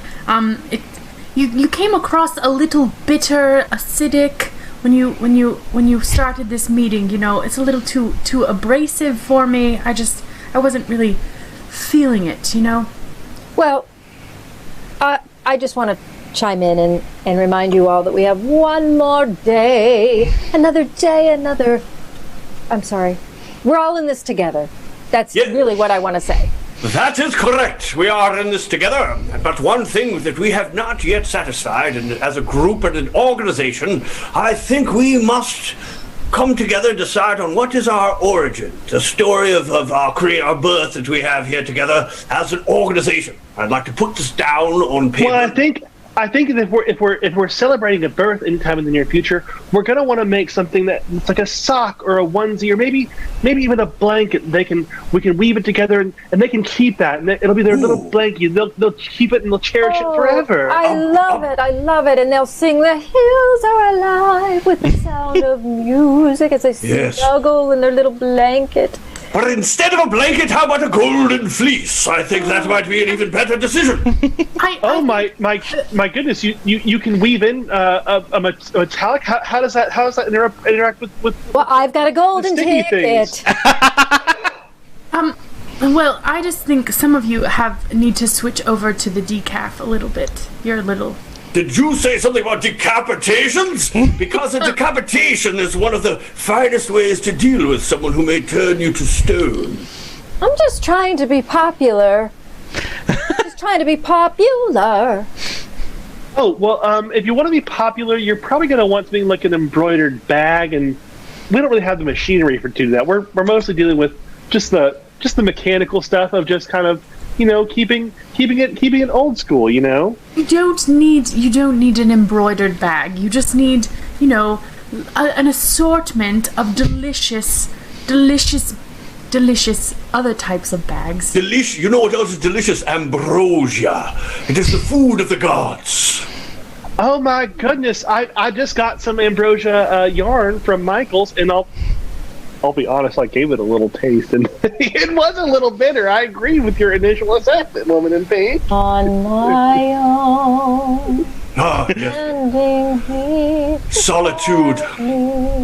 You came across a little bitter, acidic. When you started this meeting, you know, it's a little too abrasive for me. I wasn't really feeling it, you know. Well, I just want to chime in and remind you all that we have one more day, another. I'm sorry. We're all in this together. That's really what I want to say. That is correct. We are in this together. But one thing that we have not yet satisfied, and as a group and an organization, I think we must come together and decide on what is our origin, the story of our birth that we have here together as an organization. I'd like to put this down on paper. Well, I think if we're celebrating a birth anytime in the near future, we're gonna want to make something that's like a sock or a onesie or maybe even a blanket. We can weave it together and they can keep that, and it'll be their little blanket. They'll keep it and they'll cherish it forever. I love it, and they'll sing "The Hills Are Alive" with the sound of music as they snuggle in their little blanket. But instead of a blanket, how about a golden fleece? I think that might be an even better decision. My goodness! You can weave in a metallic. How does that interact with? Well, I've got a golden ticket. Well, I just think some of you need to switch over to the decaf a little bit. You're a little. Did you say something about decapitations? Because a decapitation is one of the finest ways to deal with someone who may turn you to stone. I'm just trying to be popular. Oh, well, if you want to be popular, you're probably going to want something like an embroidered bag, and we don't really have the machinery to do that. We're mostly dealing with just the mechanical stuff of just kind of, you know, keeping it old school, you know. You don't need an embroidered bag. You just need, you know, an assortment of delicious other types of bags. Delicious. You know what else is delicious? Ambrosia. It is the food of the gods. Oh my goodness! I just got some ambrosia yarn from Michael's, and I'll be honest, I gave it a little taste, and it was a little bitter. I agree with your initial assessment, Woman in Pink. On my own. Solitude.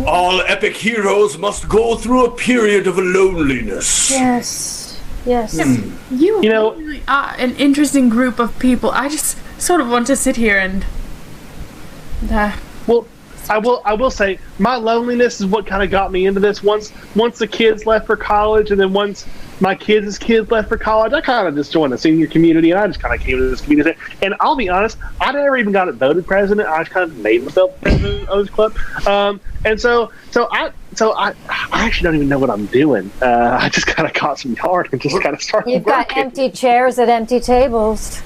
All epic heroes must go through a period of loneliness. Yes. You know, really are an interesting group of people. I just sort of want to sit here and I will say my loneliness is what kind of got me into this. Once the kids left for college, and then once my kids' kids left for college, I kind of just joined the senior community, and I just kind of came to this community. And I'll be honest, I never even got voted president. I just kind of made myself president of this club. And so I actually don't even know what I'm doing. I just kind of caught some yard and just kind of started. You've working. got empty chairs at empty tables.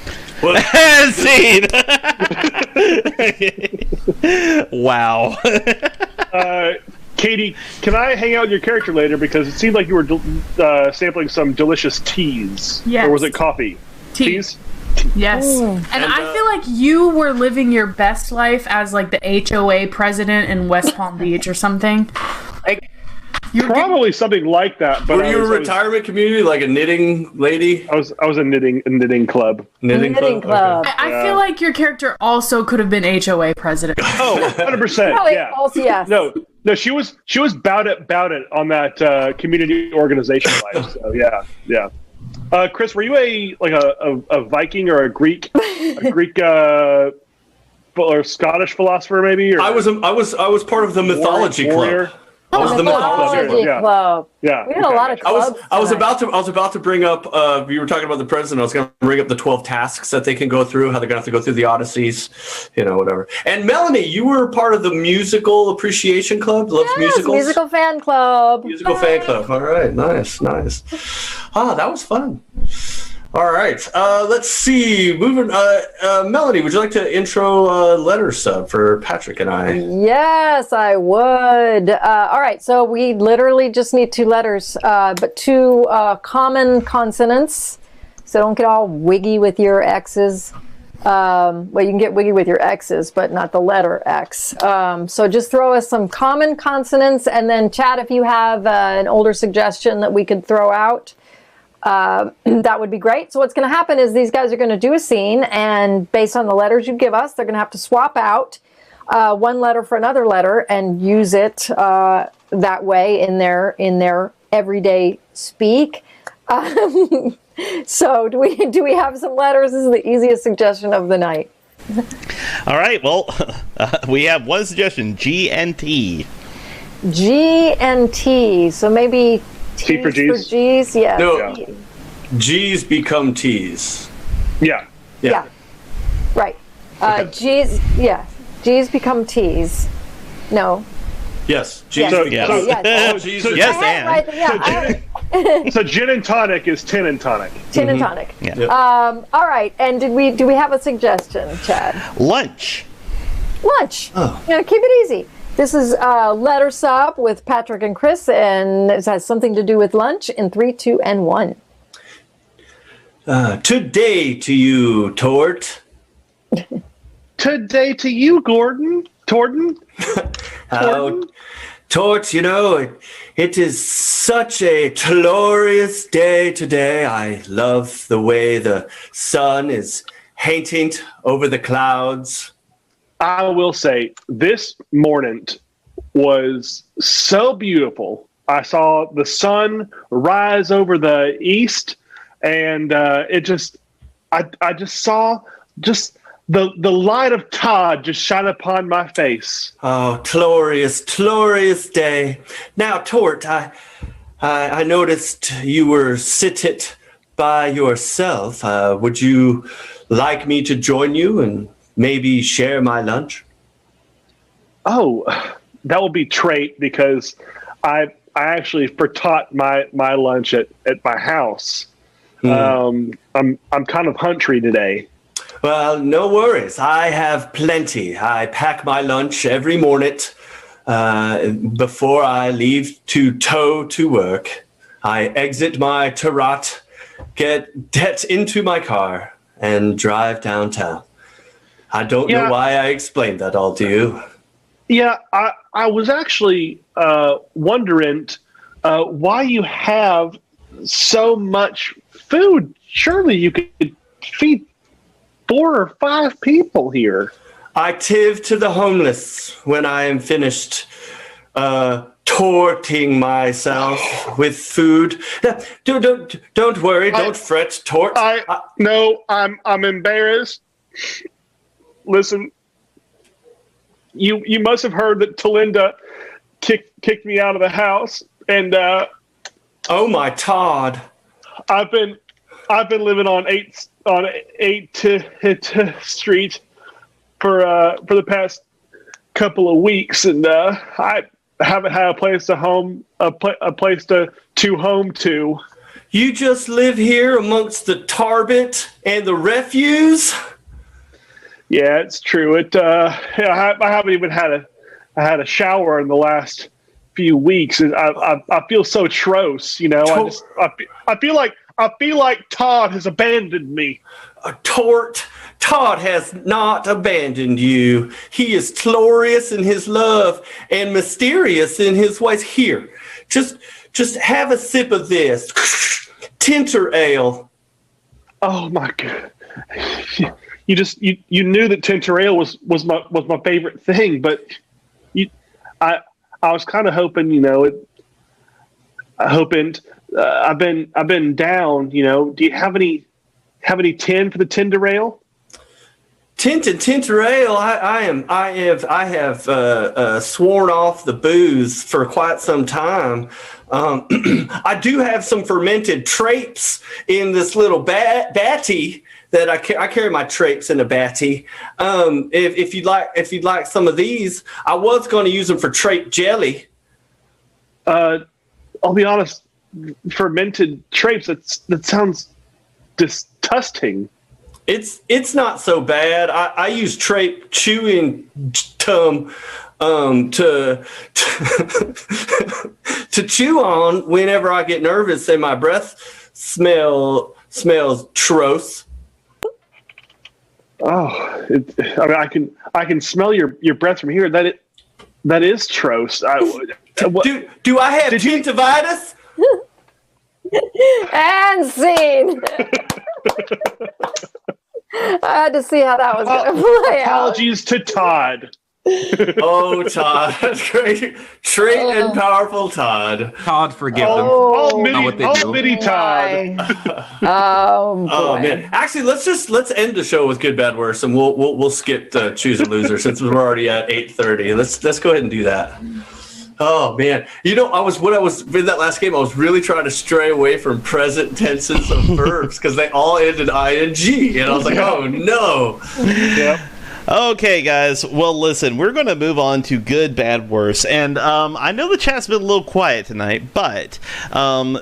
Scene. Wow. Katie, can I hang out with your character later? Because it seemed like you were sampling some delicious teas. Yes. Or was it coffee? Teas. Yes. And I feel like you were living your best life as like the HOA president in West Palm Beach or something. Like probably something like that. But were you a retirement community, like a knitting lady? I was a knitting club. Knitting club. Okay. I feel like your character also could have been HOA president. Oh, 100%. Yeah. Also, yes. No, she was about it on that community organization life. So yeah. Chris, were you a Viking or a Greek or Scottish philosopher maybe? Or I was part of the mythology warrior? club. I was the mythology club. Yeah. We had a lot of clubs. I was about to bring up. You were talking about the president. I was going to bring up the 12 tasks that they can go through. How they're going to have to go through the Odysseys, whatever. And Melanie, you were part of the musical appreciation club. Loves musicals. Musical fan club. Musical fan club. All right, nice. Ah, that was fun. All right, let's see. Moving, Melanie, would you like to intro letter sub for Patrick and I? Yes, I would. All right, so we literally just need 2 letters, but 2 common consonants. So don't get all wiggy with your X's. Well, you can get wiggy with your X's, but not the letter X. So just throw us some common consonants, and then Chad, if you have an older suggestion that we could throw out, that would be great. So what's going to happen is these guys are going to do a scene, and based on the letters you give us, they're going to have to swap out one letter for another letter and use it that way in their everyday speak. So do we have some letters? This is the easiest suggestion of the night. All right. Well, we have one suggestion: G and T. G and T. So maybe T for G's. For G's, yeah. No, G's become T's. Yeah. Right. Okay. G's. Yeah. G's become T's. No. Yes. G's Yes. become Yes. all G's. Yes, I had and. it right, yeah. So gin and tonic is tin and tonic. Gin and tonic. Yeah. Yep. All right. And do we have a suggestion, Chad? Lunch. Lunch. Oh. Yeah, keep it easy. This is Letter Sub with Patrick and Chris, and it has something to do with lunch in 3, 2, and 1. Today to you, Tort. Today to you, Gordon. Torton. Tort, it is such a glorious day today. I love the way the sun is painting over the clouds. I will say this morning was so beautiful. I saw the sun rise over the east, and I just saw the light of Todd just shine upon my face. Oh, glorious day. Now, Tort, I noticed you were seated by yourself. Would you like me to join you and maybe share my lunch? Oh, that will be trait because I actually forgot my lunch at my house. I'm kind of hungry today. Well, no worries. I have plenty. I pack my lunch every morning before I leave to tow to work. I exit my Tarat, get into my car, and drive downtown. I don't know why I explained that all to you. Yeah, I was actually wondering why you have so much food. Surely you could feed 4 or 5 people here. I give to the homeless when I am finished torting myself with food. Don't worry, don't fret, Tort. No, I'm embarrassed. Listen, you must have heard that Talinda kicked me out of the house, and oh my Todd, I've been living on 8th Street for the past couple of weeks, and I haven't had a place to home to. You just live here amongst the tarbit and the refuse? Yeah, it's true. I haven't even had a shower in the last few weeks, and I feel so atrocious. You know, I feel like Todd has abandoned me. Todd has not abandoned you. He is glorious in his love and mysterious in his ways. Here, just have a sip of this Tinter Ale. Oh my God! You knew that Tinter Ale was my favorite thing, but I was kind of hoping, you know, I've been down. You know, do you have any tin for the Tinter Ale? Tinter Ale. I have sworn off the booze for quite some time. I do have some fermented trapes in this little batty that I carry my trapes in a batty. If you'd like some of these, I was going to use them for trape jelly. I'll be honest, fermented trapes. That sounds disgusting. It's not so bad. I use trape chewing gum to chew on whenever I get nervous and my breath smells tross. Oh, I can smell your breath from here. That is tross. Do I have gingivitis? And scene. I had to see how that was going to play out. Apologies to Todd. Oh, Todd. That's great. Trait and powerful Todd. Todd, forgive them. All mini Todd. Oh, man. Actually, let's end the show with good, bad, worse, and we'll skip the choose a loser since we're already at 8:30. Let's go ahead and do that. Oh man, you know, I was in that last game. I was really trying to stray away from present tenses of verbs because they all end in ing, and I was like, oh no. Yeah. Okay, guys. Well, listen, we're going to move on to good, bad, worse. And I know the chat's been a little quiet tonight, but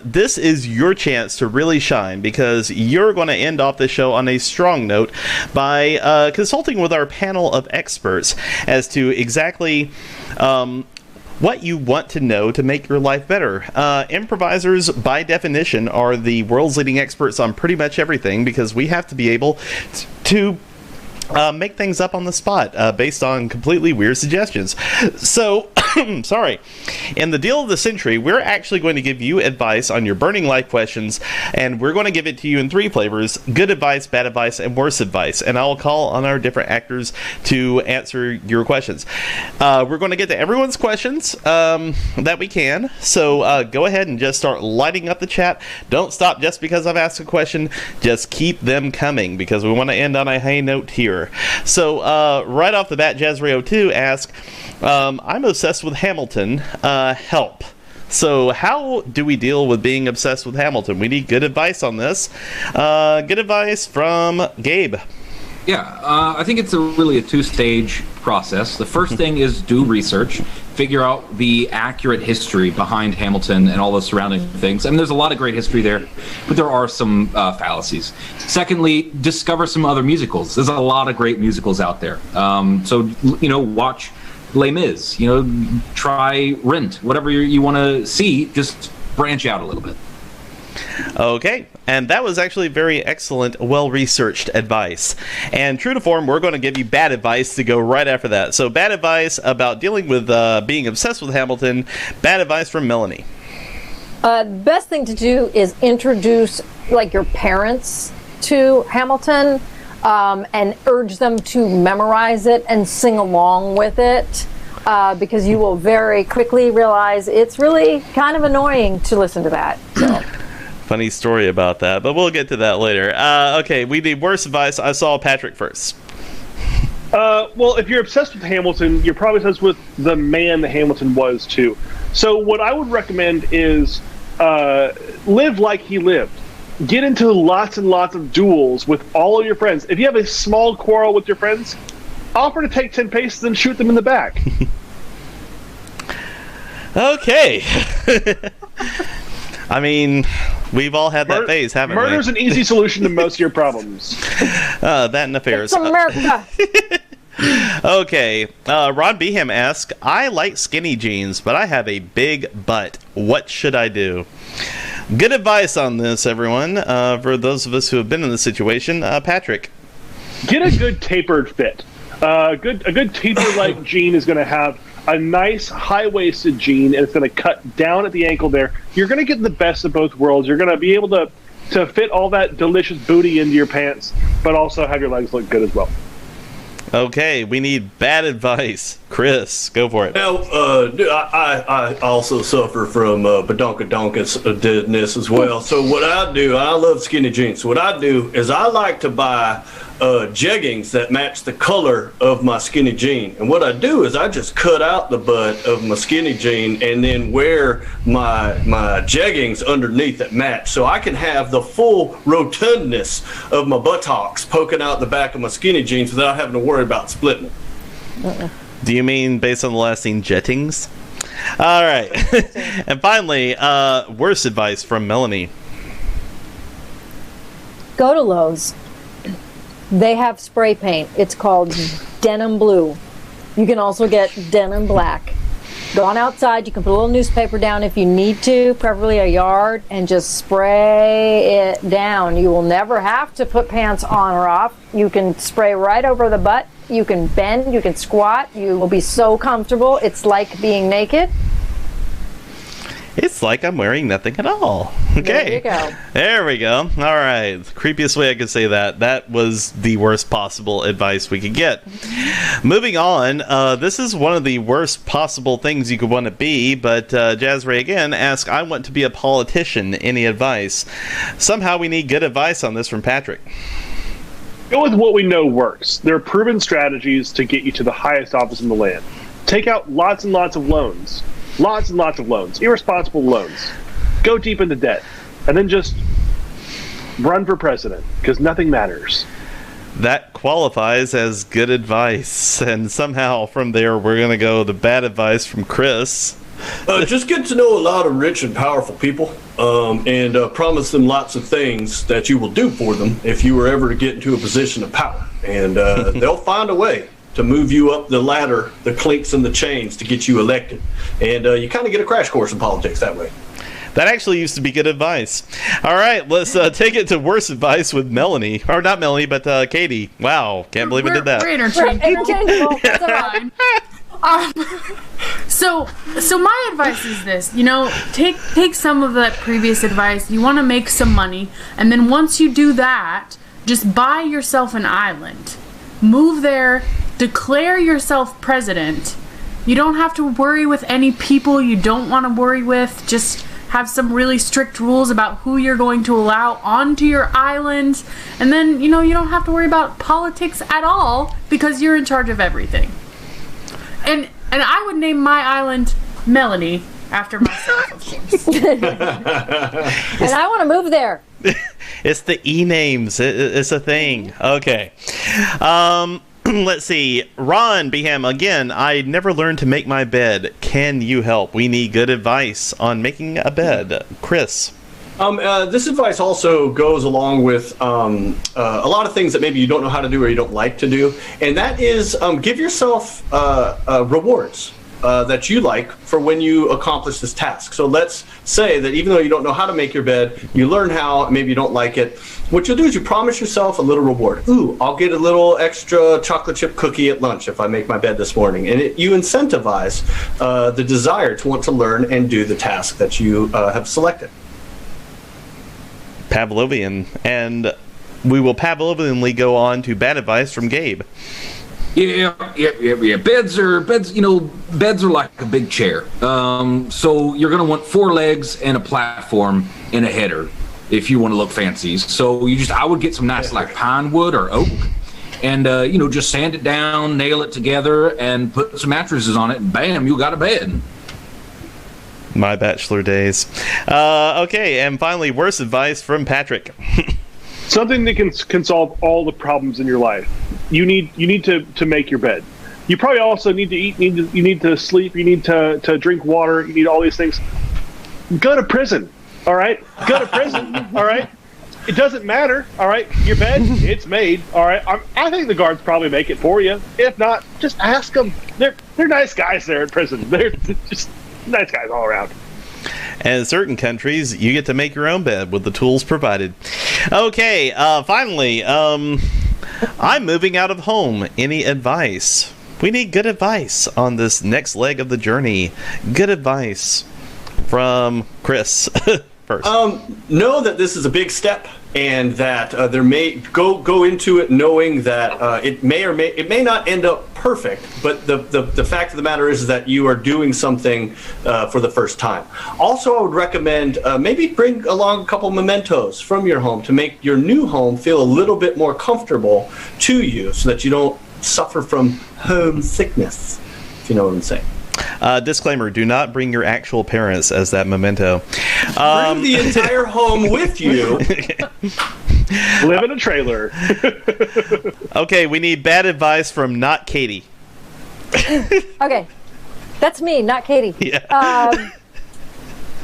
this is your chance to really shine because you're going to end off the show on a strong note by consulting with our panel of experts as to exactly what you want to know to make your life better. Improvisers, by definition, are the world's leading experts on pretty much everything because we have to be able to make things up on the spot based on completely weird suggestions. So, sorry. In the deal of the century, we're actually going to give you advice on your burning life questions, and we're going to give it to you in 3 flavors: good advice, bad advice, and worse advice. And I will call on our different actors to answer your questions. We're going to get to everyone's questions that we can. So go ahead and just start lighting up the chat. Don't stop just because I've asked a question. Just keep them coming because we want to end on a high note here. So right off the bat, Jazrio2 asks, I'm obsessed with Hamilton. Help. So how do we deal with being obsessed with Hamilton? We need good advice on this. Good advice from Gabe. Yeah, I think it's really a 2-stage process. The first thing is do research, figure out the accurate history behind Hamilton and all the surrounding things. I mean, there's a lot of great history there, but there are some fallacies. Secondly, discover some other musicals. There's a lot of great musicals out there. So, you know, watch Les Mis, you know, try Rent, whatever you want to see, just branch out a little bit. Okay, and that was actually very excellent, well-researched advice. And true to form, we're going to give you bad advice to go right after that. So bad advice about dealing with being obsessed with Hamilton. Bad advice from Melanie. The best thing to do is introduce, like, your parents to Hamilton and urge them to memorize it and sing along with it. Because you will very quickly realize it's really kind of annoying to listen to that. So. Funny story about that, but we'll get to that later. Okay, we need worse advice. I saw Patrick first. Well, if you're obsessed with Hamilton, you're probably obsessed with the man that Hamilton was too. So what I would recommend is live like he lived. Get into lots and lots of duels with all of your friends. If you have a small quarrel with your friends, offer to take 10 paces and shoot them in the back. Okay. I mean, we've all had that phase, haven't we? Murder's an easy solution to most of your problems. That and affairs. It's America. Okay. Ron Beham asks, I like skinny jeans, but I have a big butt. What should I do? Good advice on this, everyone. For those of us who have been in this situation, Patrick. Get a good tapered fit. A good taper-like jean is going to have a nice high-waisted jean, and it's going to cut down at the ankle there. You're going to get the best of both worlds. You're going to be able to fit all that delicious booty into your pants, but also have your legs look good as well. Okay, we need bad advice. Chris, go for it. Now, I also suffer from badonkadonkus as well. So what I do, I love skinny jeans. So what I do is I like to buy jeggings that match the color of my skinny jean. And what I do is I just cut out the butt of my skinny jean and then wear my jeggings underneath that match. So I can have the full rotundness of my buttocks poking out the back of my skinny jeans without having to worry about splitting them. Do you mean based on the last scene, jettings? All right. And finally, worst advice from Melanie. Go to Lowe's. They have spray paint. It's called denim blue. You can also get denim black. Go on outside. You can put a little newspaper down if you need to, preferably a yard, and just spray it down. You will never have to put pants on or off. You can spray right over the butt. You can bend. You can squat. You will be so comfortable. It's like being naked. It's like I'm wearing nothing at all. Okay. There you go. There we go. All right. The creepiest way I could say that. That was the worst possible advice we could get. Moving on. This is one of the worst possible things you could want to be, but Jazz Ray again asks, I want to be a politician. Any advice? Somehow we need good advice on this from Patrick. Go with what we know works. There are proven strategies to get you to the highest office in the land. Take out lots and lots of loans. Lots and lots of loans. Irresponsible loans. Go deep into debt. And then just run for president, because nothing matters. That qualifies as good advice. And somehow from there, we're going to go the bad advice from Chris. Just get to know a lot of rich and powerful people and promise them lots of things that you will do for them if you were ever to get into a position of power. And they'll find a way to move you up the ladder, the clinks and the chains to get you elected. And you kind of get a crash course in politics that way. That actually used to be good advice. All right, let's take it to worst advice with Melanie. Or not Melanie, but Katie. Wow, can't believe we did that. We're interchangeable. That's fine. So my advice is this, take some of that previous advice. You want to make some money, and then once you do that, just buy yourself an island. Move there, declare yourself president. You don't have to worry with any people you don't want to worry with. Just have some really strict rules about who you're going to allow onto your island. And then, you don't have to worry about politics at all because you're in charge of everything. And I would name my island Melanie after myself, of course. And I want to move there. It's the E-names. It's a thing. Okay. Let's see. Ron Beham, again, I never learned to make my bed. Can you help? We need good advice on making a bed. Chris. This advice also goes along with a lot of things that maybe you don't know how to do or you don't like to do. And that is give yourself rewards that you like for when you accomplish this task. So let's say that even though you don't know how to make your bed, you learn how, maybe you don't like it. What you'll do is you promise yourself a little reward. Ooh, I'll get a little extra chocolate chip cookie at lunch if I make my bed this morning. And you incentivize the desire to want to learn and do the task that you have selected. Pavlovian. And we will Pavlovianly go on to bad advice from Gabe. Yeah. Beds are like a big chair. So you're gonna want 4 legs and a platform and a header if you want to look fancy. So I would get some nice like pine wood or oak, and just sand it down, nail it together, and put some mattresses on it, and bam, you got a bed. My bachelor days. Okay, and finally, worst advice from Patrick. Something that can solve all the problems in your life. You need to make your bed. You probably also need to eat. You need to sleep. You need to drink water. You need all these things. Go to prison. All right. Go to prison. All right. It doesn't matter. All right. Your bed, it's made. All right. I think the guards probably make it for you. If not, just ask them. They're nice guys there in prison. They're just nice guys all around. And in certain countries, you get to make your own bed with the tools provided. Okay, finally, I'm moving out of home. Any advice? We need good advice on this next leg of the journey. Good advice from Chris first. Know that this is a big step, and that there may go into it knowing that it may not end up perfect, but the fact of the matter is that you are doing something for the first time. Also, I would recommend maybe bring along a couple mementos from your home to make your new home feel a little bit more comfortable to you, so that you don't suffer from homesickness, if you know what I'm saying. Disclaimer, do not bring your actual parents as that memento. Bring the entire home with you. Live in a trailer. Okay, we need bad advice from not Katie. Okay, that's me, not Katie. Yeah.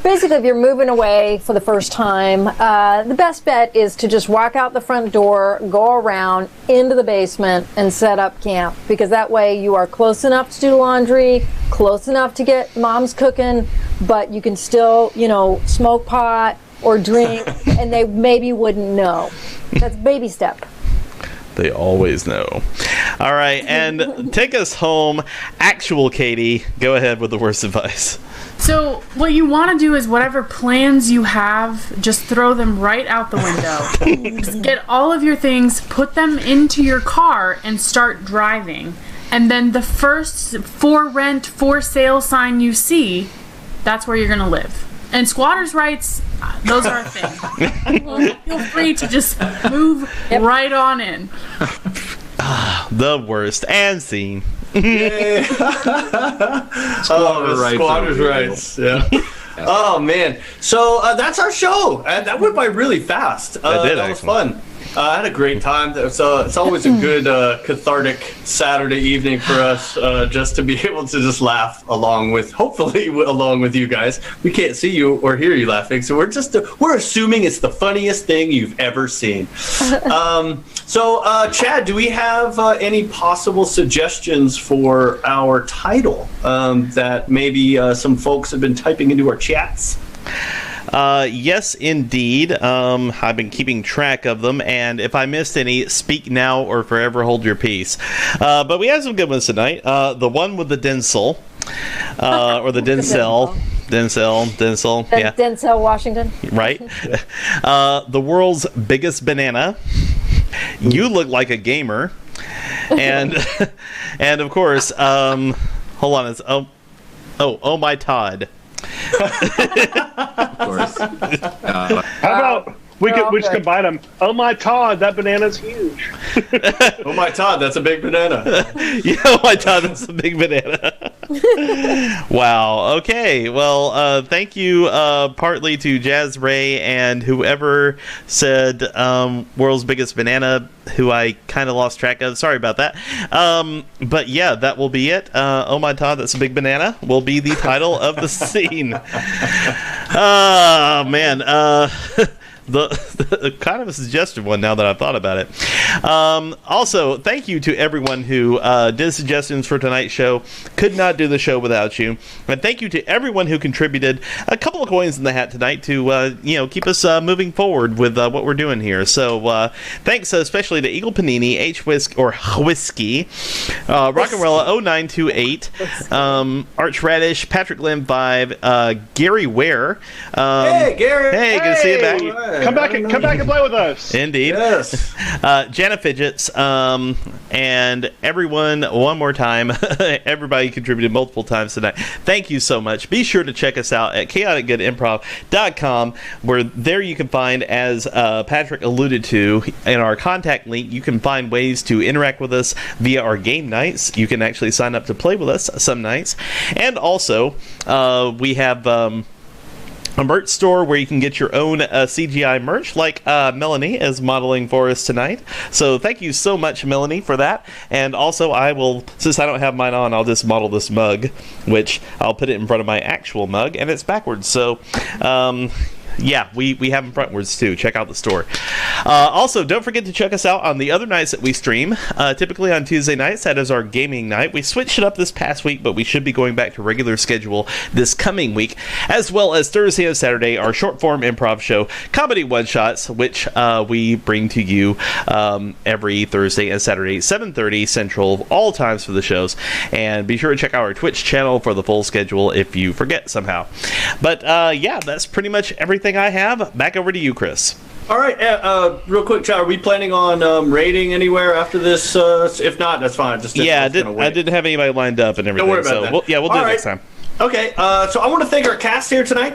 Basically, if you're moving away for the first time, the best bet is to just walk out the front door, go around into the basement, and set up camp. Because that way you are close enough to do laundry, close enough to get mom's cooking, but you can still, smoke pot or drink, and they maybe wouldn't know. That's baby step. They always know. All right, and take us home. Actual Katie, go ahead with the worst advice. So what you want to do is whatever plans you have, just throw them right out the window. Just get all of your things, put them into your car, and start driving. And then the first for rent, for sale sign you see, that's where you're going to live. And squatters' rights, those are a thing. Feel free to just move right on in. The worst. And scene. Squatters' rights. Yeah. Oh man. So that's our show. That went by really fast. That was fun. I had a great time. So it's always a good cathartic Saturday evening for us, just to be able to just laugh hopefully along with you guys. We can't see you or hear you laughing, so we're assuming it's the funniest thing you've ever seen. So Chad, do we have any possible suggestions for our title that maybe some folks have been typing into our chats? Yes, indeed. I've been keeping track of them, and if I missed any, speak now or forever hold your peace. But we have some good ones tonight. The one with the Denzel, or the Denzel. Denzel, yeah. Denzel Washington. Right. The world's biggest banana. You look like a gamer. And and of course, hold on, it's oh my Todd. Of course. How about we just combine them? Oh my Todd, that banana's huge. Oh my Todd, that's a big banana. Yeah, oh my Todd, that's a big banana. Wow. Okay. Well, thank you partly to Jazz Ray and whoever said world's biggest banana, who I kind of lost track of. Sorry about that. But yeah, that will be it. Oh my Todd, that's a big banana will be the title of the scene. Oh man. The kind of a suggestive one now that I've thought about it. Also, thank you to everyone who did suggestions for tonight's show. Could not do the show without you. And thank you to everyone who contributed a couple of coins in the hat tonight to keep us moving forward with what we're doing here. So thanks especially to Eagle Panini, Whiskey, Rock'n'Rolla 0928, Archradish, Patrick Lim 5, Gary Ware. Hey Gary. Hey, good to see you back. Right. Come back and play with us. Indeed. Yes. Jana Fidgets, and everyone, one more time, everybody contributed multiple times tonight. Thank you so much. Be sure to check us out at chaoticgoodimprov.com, where there you can find, as Patrick alluded to, in our contact chat link, you can find ways to interact with us via our game nights. You can actually sign up to play with us some nights. And also, we have a merch store where you can get your own CGI merch, like Melanie is modeling for us tonight. So thank you so much, Melanie, for that. And also, I will, since I don't have mine on, I'll just model this mug, which I'll put it in front of my actual mug, and it's backwards. So, yeah, we have them frontwards too. Check out the store. Also, don't forget to check us out on the other nights that we stream. Typically on Tuesday nights, that is our gaming night. We switched it up this past week, but we should be going back to regular schedule this coming week, as well as Thursday and Saturday, our short form improv show, Comedy One Shots, which we bring to you every Thursday and Saturday, 7:30 Central, all times for the shows. And be sure to check out our Twitch channel for the full schedule if you forget somehow. But yeah, that's pretty much everything I have. Back over to you, Chris. All right, real quick, Chad, are we planning on raiding anywhere after this? If not, that's fine. I didn't have anybody lined up and everything. Don't worry about that. We'll do it next time. Okay, so I want to thank our cast here tonight.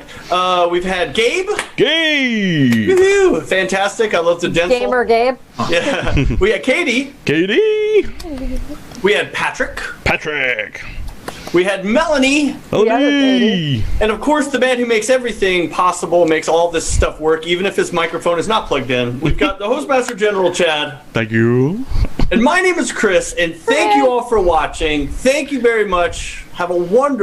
We've had Gabe. Gabe! Woo-hoo! Fantastic. I love the dental. Gamer Gabe. Yeah. We had Katie. Katie! We had Patrick. Patrick! We had Melanie. Melanie! And of course, the man who makes everything possible, makes all this stuff work, even if his microphone is not plugged in. We've got the Hostmaster General, Chad. Thank you. And my name is Chris, and thank you all for watching. Thank you very much. Have a wonderful